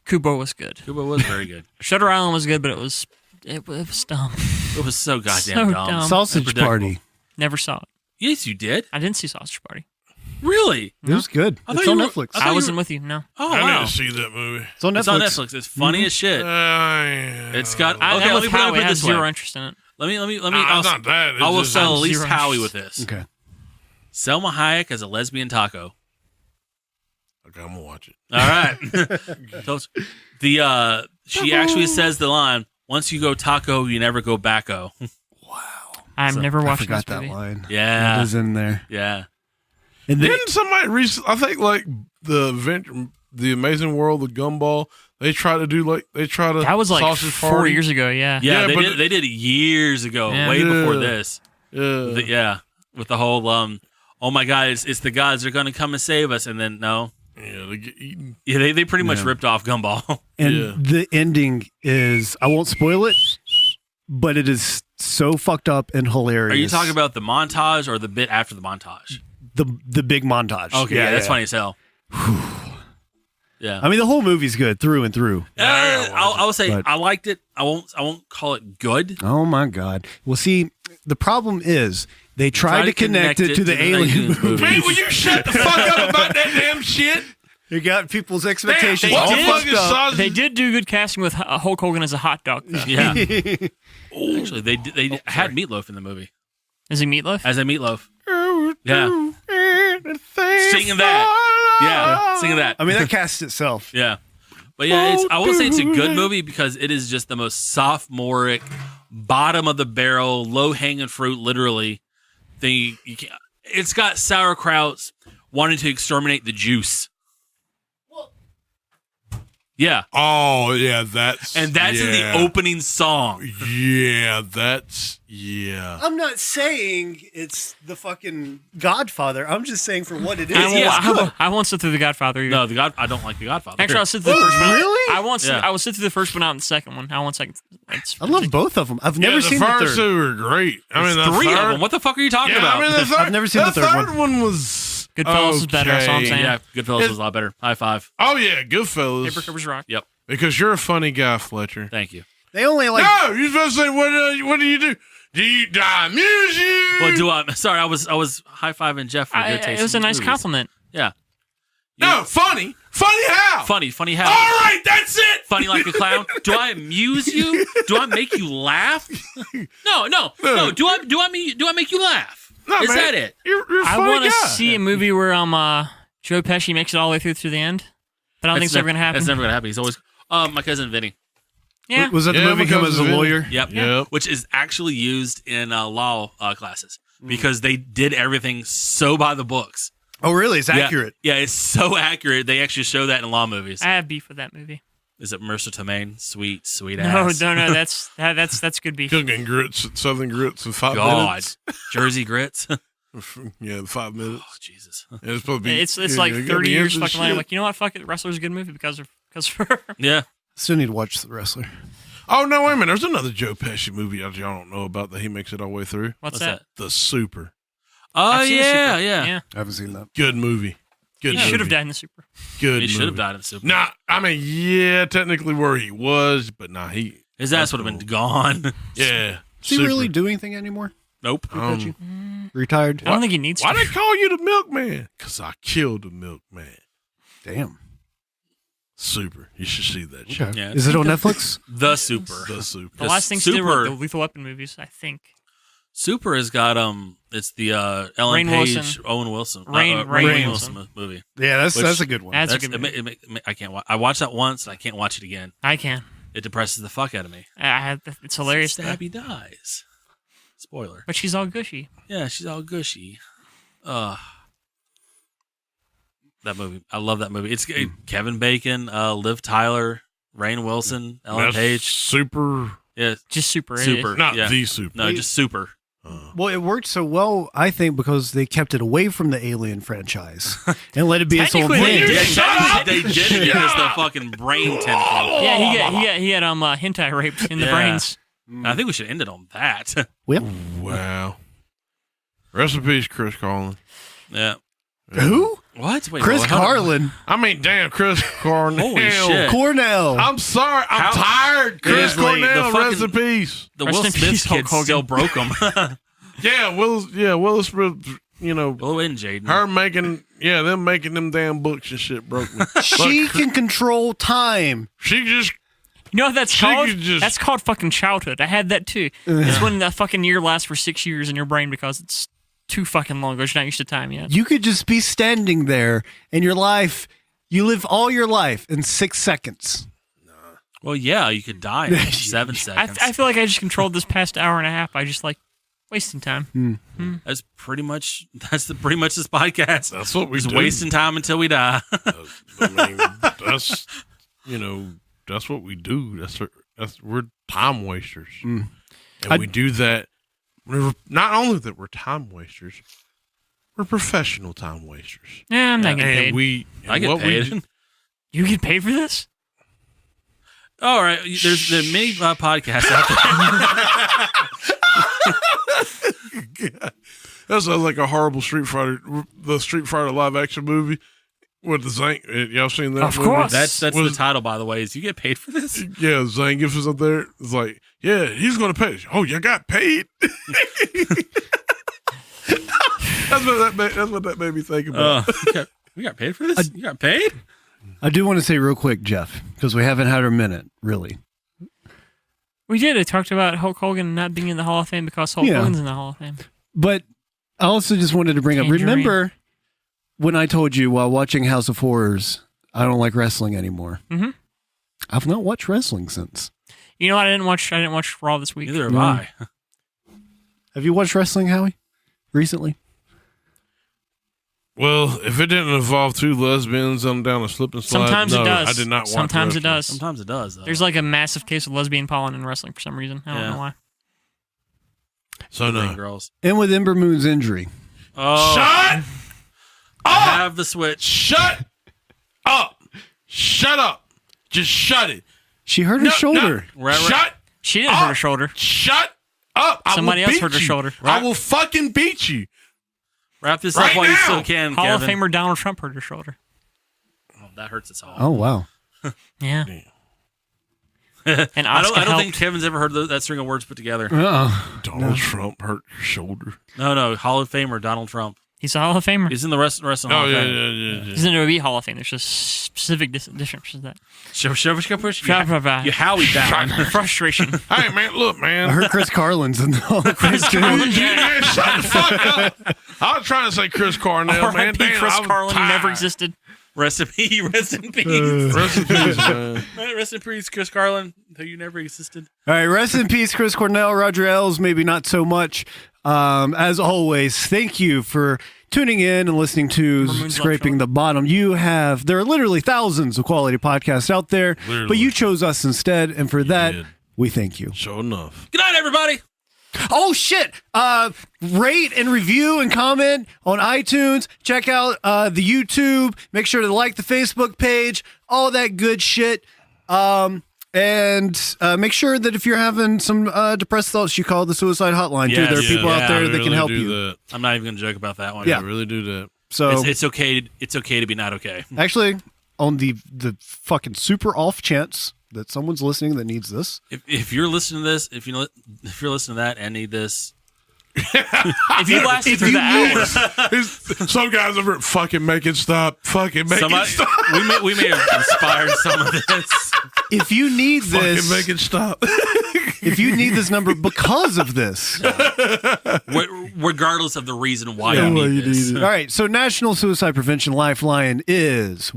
Kubo was good. Kubo was very good. Shutter Island was good, but it was dumb. It was so goddamn So dumb. dumb. Sausage Unpredictable. Party. Never saw it. Yes, you did. I didn't see Sausage Party. Really? It was good. I It's thought on you were- Netflix. I thought I you wasn't were- with you. No. Oh I wow! need to see that movie. It's on Netflix. It's on Netflix. It's funny as shit. It's got. I Okay, am let with me put Howie. it I have this zero way. interest in it. Let me. It's not that. It's I will just- sell at least zero Howie interest. with this. Okay. Selma Hayek as a lesbian taco. Okay, I'm gonna watch it. All right. So she actually says the line, "Once you go taco, you never go backo." I'm never I watching forgot this that movie. line. Yeah. It is in there. Yeah. And then Didn't somebody recently? I think like the Amazing World, the Gumball. They try to That was like sausage 4 party. years ago. Yeah. Yeah, Yeah, but they did it years ago, Yeah. way before Yeah. this. Yeah, With the whole oh my god, it's the gods, they're gonna come and save us, and then no. yeah, they get eaten. Yeah, they pretty much Yeah. ripped off Gumball. and Yeah. the ending is, I won't spoil it, but it is so fucked up and hilarious. Are you talking about the montage or the bit after the montage? the big montage? Okay, yeah, that's funny as hell. Yeah. I mean, the whole movie's good through and through. I will say But- I liked it. I won't call it good. Oh my god. Well, see, the problem is they tried to connect it to the alien movie. Man, will you shut the fuck up about that damn shit? You got people's expectations They all did. fucked up. sausage. They did do good casting with Hulk Hogan as a hot dog. though. Yeah. Actually, they had Meatloaf in the movie Is he Meatloaf? as a Meatloaf. Yeah. Singing that. Yeah. Singing that. I mean, that cast itself. Yeah. But yeah, I will say it's a good movie because it is just the most sophomoric, bottom of the barrel, low hanging fruit, literally thing you can't. It's got sauerkrauts wanting to exterminate the juice. Yeah. Oh yeah, that's And that's in the opening song. Yeah, yeah. I'm not saying it's the fucking Godfather. I'm just saying for what it is. I won't sit through The Godfather. Either. No, I don't like The Godfather. Actually, I'll sit through the first one. Really? I won't. Yeah. I will sit through the first one, not the second one. I won't second. I love both of them. I've never the seen the first third. two are great. I mean, the three third, of them. What the fuck are you talking Yeah, about? I mean, the third, I've never seen the third one was Goodfellas is better, that's all I'm okay. saying. Yeah, Goodfellas was a lot better. High five. Oh yeah, Goodfellas. Paper Covers Rock. Yep. Because you're a funny guy, Fletcher. Thank you. They only like. No, you're supposed to say what do you do? Do I amuse you? Well, do I? Sorry, I was high fiving Jeff for good taste. It was a in nice movies. compliment. Yeah. No, funny. Funny how? Funny how? All right, that's it. Funny like a clown. Do I amuse you? Do I make you laugh? No. Do I make you laugh? No, Is man. that it? You're a I funny want to guy. see a movie where Joe Pesci makes it all the way through the end. But I don't think it's ever going to happen. That's never gonna happen. He's always my cousin Vinny. Yeah. Was that the movie Come as a Lawyer? Yep. Which is actually used in law classes because they did everything so by the books. Oh, really? It's accurate. Yeah, it's so accurate. They actually show that in law movies. I have beef with that movie. Is it Mercer Tomei? Sweet No, ass. that's good beef. Cooking grits, Southern grits in 5 God, minutes. Jersey grits. Yeah, 5 minutes. Oh Jesus. Yeah, it's supposed to be. It's yeah, like you gotta 30 be years into fucking later. shit. I'm like, you know what? Fuck it. Wrestler's a good movie because of her. Yeah. Still need to watch The Wrestler. Oh no, wait a minute. There's another Joe Pesci movie that y'all don't know about that he makes it all the way through. What's that? The Super. Oh I've seen the yeah, Super. yeah. I haven't seen that. Good movie. Good He movie. should have died in the Super. Good He should have movie. died in the Super. Nah, I mean, yeah, technically where he was, but nah, His ass would have been gone. Yeah. Does he Super. really do anything anymore? Nope. Retired? I don't think he needs Why to. they call you the milkman? Because I killed the milkman. Damn. Super. You should see that shit. Okay. Yeah. Is it on Netflix? The Super. The Super. The last things he did were Super- the Lethal Weapon movies, I think. Super has got it's the Ellen Rainn Page, Wilson. Owen Wilson, Rainn Wilson movie. Yeah, that's Which- a good one. That's a That's, good movie. I can't watch. I watched that once. And I can't watch it again. I can. It depresses the fuck out of me. It's hilarious. though. Stabby dies. Spoiler. But she's all gushy. Yeah, she's all gushy. That movie. I love that movie. It's Kevin Bacon, Liv Tyler, Rainn Wilson, Ellen That's Page. Super. Yeah, Just super. Super. Not Yeah. the Super. no, just Super. Well, it worked so well, I think, because they kept it away from the Alien franchise and let it be its own Technically, thing. they did. They did it because the fucking brain tentacle. Yeah, he had hentai raped in the Yeah. brains. I think we should end it on that. Well, Wow. Rest in peace, Chris Carlin. Yeah. who? What? Wait, Chris hold on. Carlin. I mean, damn, Chris Cornell. Holy shit. Cornell. I'm sorry. I'm tired. Chris Seriously, the Cornell, fucking- rest in peace. The Rest Will in Smith peace, Hulk kid Hogan. still broke him. Willis Smith, you know, Will and Jaden. them making them damn books and shit broke me. She But can control time. she just, You know what that's She called? could just- That's called fucking childhood. I had that too. It's when the fucking year lasts for 6 years in your brain because it's too fucking long. You're not used to time yet. You could just be standing there in your life. You live all your life in 6 seconds. Well, yeah, you could die in 7 seconds. I feel like I just controlled this past hour and a half by just like wasting time. That's pretty much this podcast. that's what we Just do. wasting time until we die. I mean, that's, that's what we do. We're time wasters. And we do that. Not only that we're time wasters, we're professional time wasters. Yeah, I'm not getting And paid. I get paid. You get paid for this? All right, there's the many podcasts out there. That sounds like a horrible the Street Fighter live action movie with the Zank. Y'all seen that? Of movie? course. That's the Was- title, by the way. Is you get paid for this? Yeah, Zangief is up there. It's like, yeah, he's going to pay. Oh, you got paid? That's what that made me think about. We got paid for this? You got paid? I do want to say real quick, Jeff, because we haven't had our minute, really. We did. I talked about Hulk Hogan not being in the Hall of Fame because Hulk Yeah. Hogan's in the Hall of Fame. But I also just wanted to bring up, Tangerine. remember when I told you while watching House of Horrors, I don't like wrestling anymore? Mhm. I've not watched wrestling since. You know what? I didn't watch Raw this week. Neither have I. Have you watched wrestling, Howie, recently? Well, if it didn't involve two lesbians down a slip and slide, Sometimes no, it does. I did not watch Sometimes it wrestling. does. Sometimes it does, though. There's like a massive case of lesbian pollen in wrestling for some reason. I don't Yeah. know why. So no. girls. And with Ember Moon's injury. Oh, Shut I have the switch. Shut up. Shut up. Just shut it. She hurt her shoulder. Shut She didn't hurt her shoulder. Shut up. Somebody I will else beat hurt her you. shoulder. I will fucking beat you. Wrap this Right up while you now. still can, Hall of Kevin. Famer Donald Trump hurt her shoulder. Oh, that hurts us all. Oh, wow. Yeah. And I Oscar don't helped. think Kevin's ever heard that string of words put together. Uh-oh. Donald Trump hurt your shoulder. No, Hall of Famer Donald Trump. He's a Hall of Famer. He's in the wrestling Hall Oh of yeah, Fame. yeah. He's in the WWE Hall of Fame. There's just specific differences that. You Howie down. Frustration. Hey man, look I man. heard Chris Carlin's in the Hall of Fame. Man, shut the fuck up. I was trying to say Chris Cornell, man. R.I.P. Damn, Chris I was Carlin tired. never existed. Rest in peace. Rest in peace. Rest in peace, man. Rest in peace, Chris Carlin, though you never existed. All right, rest in peace, Chris Cornell, Roger Ailes, maybe not so much. As always, thank you for tuning in and listening to Maroon's Scraping the Bottom. There are literally thousands of quality podcasts out there, Literally. but you chose us instead, and for that, did. we thank you. Sure enough. Good night, everybody. Oh shit! Rate and review and comment on iTunes. Check out the YouTube. Make sure to like the Facebook page. All that good shit. And make sure that if you're having some depressed thoughts, you call the suicide hotline too. Yes. There are people out there that really can help do you. That. I'm not even going to joke about that one. Yeah. I really do that. So It's okay. It's okay to be not okay. actually, on the fucking super off chance that someone's listening that needs this, If you're listening to this, if you're listening to that and need this, If you lasted through the hours, Some guys over at fucking make it stop. Fucking make it stop. we may have inspired some of this. if you need Fucking this, make it stop. if you need this number because of this. Regardless of the reason why you need this. All right, so National Suicide Prevention Lifeline is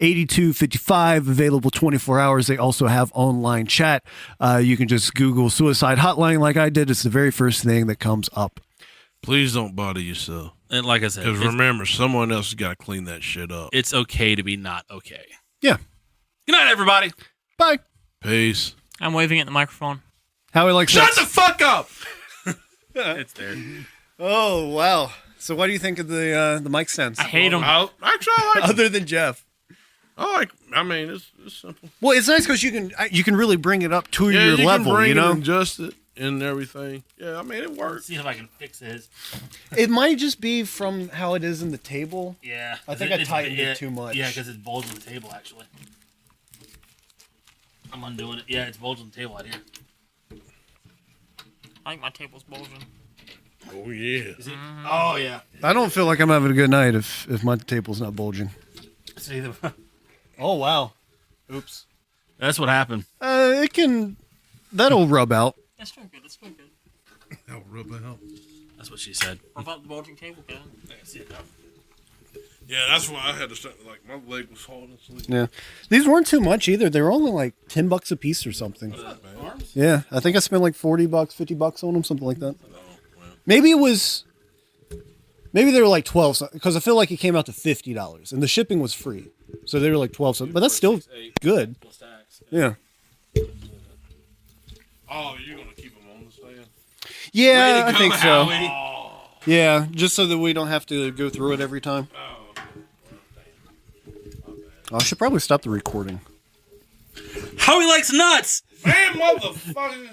1-800-273-8255, available 24 hours. They also have online chat. You can just Google suicide hotline like I did. It's the very first thing that comes up. Please don't bother yourself. And like I said, Because remember, someone else has got to clean that shit up. it's okay to be not okay. Yeah. Good night, everybody. Bye. Peace. I'm waving at the microphone. Howie likes Shut that. the fuck up. It's there. Oh, wow. So what do you think of the mic stands? I hate them. Actually, I like. Other than Jeff. I mean, it's simple. Well, it's nice because you can really bring it up to your you level, can bring you know? it and adjust it and everything. Yeah, I mean, it works. See if I can fix his. It might just be from how it is in the table. Yeah. I think I tightened it too much. Yeah, because it's bulging the table, actually. I'm undoing it. Yeah, it's bulging the table out here. I think my table's bulging. Oh yeah. Oh, yeah. I don't feel like I'm having a good night if my table's not bulging. It's either. Oh, wow. Oops. That's what happened. That'll rub out. That's doing good. That's doing good. That'll rub out. That's what she said. What about the bulging table, Kevin? I can see it now. Yeah, that's why I had to start. Like my leg was falling asleep. Yeah. These weren't too much either. They were only like $10 a piece or something. Arms? Yeah. I think I spent like $40, $50 on them, something like that. Maybe they were like 12 because I feel like it came out to $50 and the shipping was free. So they were like 12 something, but that's still good. Yeah. Oh, you're gonna keep them on the stand? Yeah, I Way to go, think so. Howie. Yeah, just so that we don't have to go through it every time. I should probably stop the recording. Howie likes nuts! Man, motherfucker.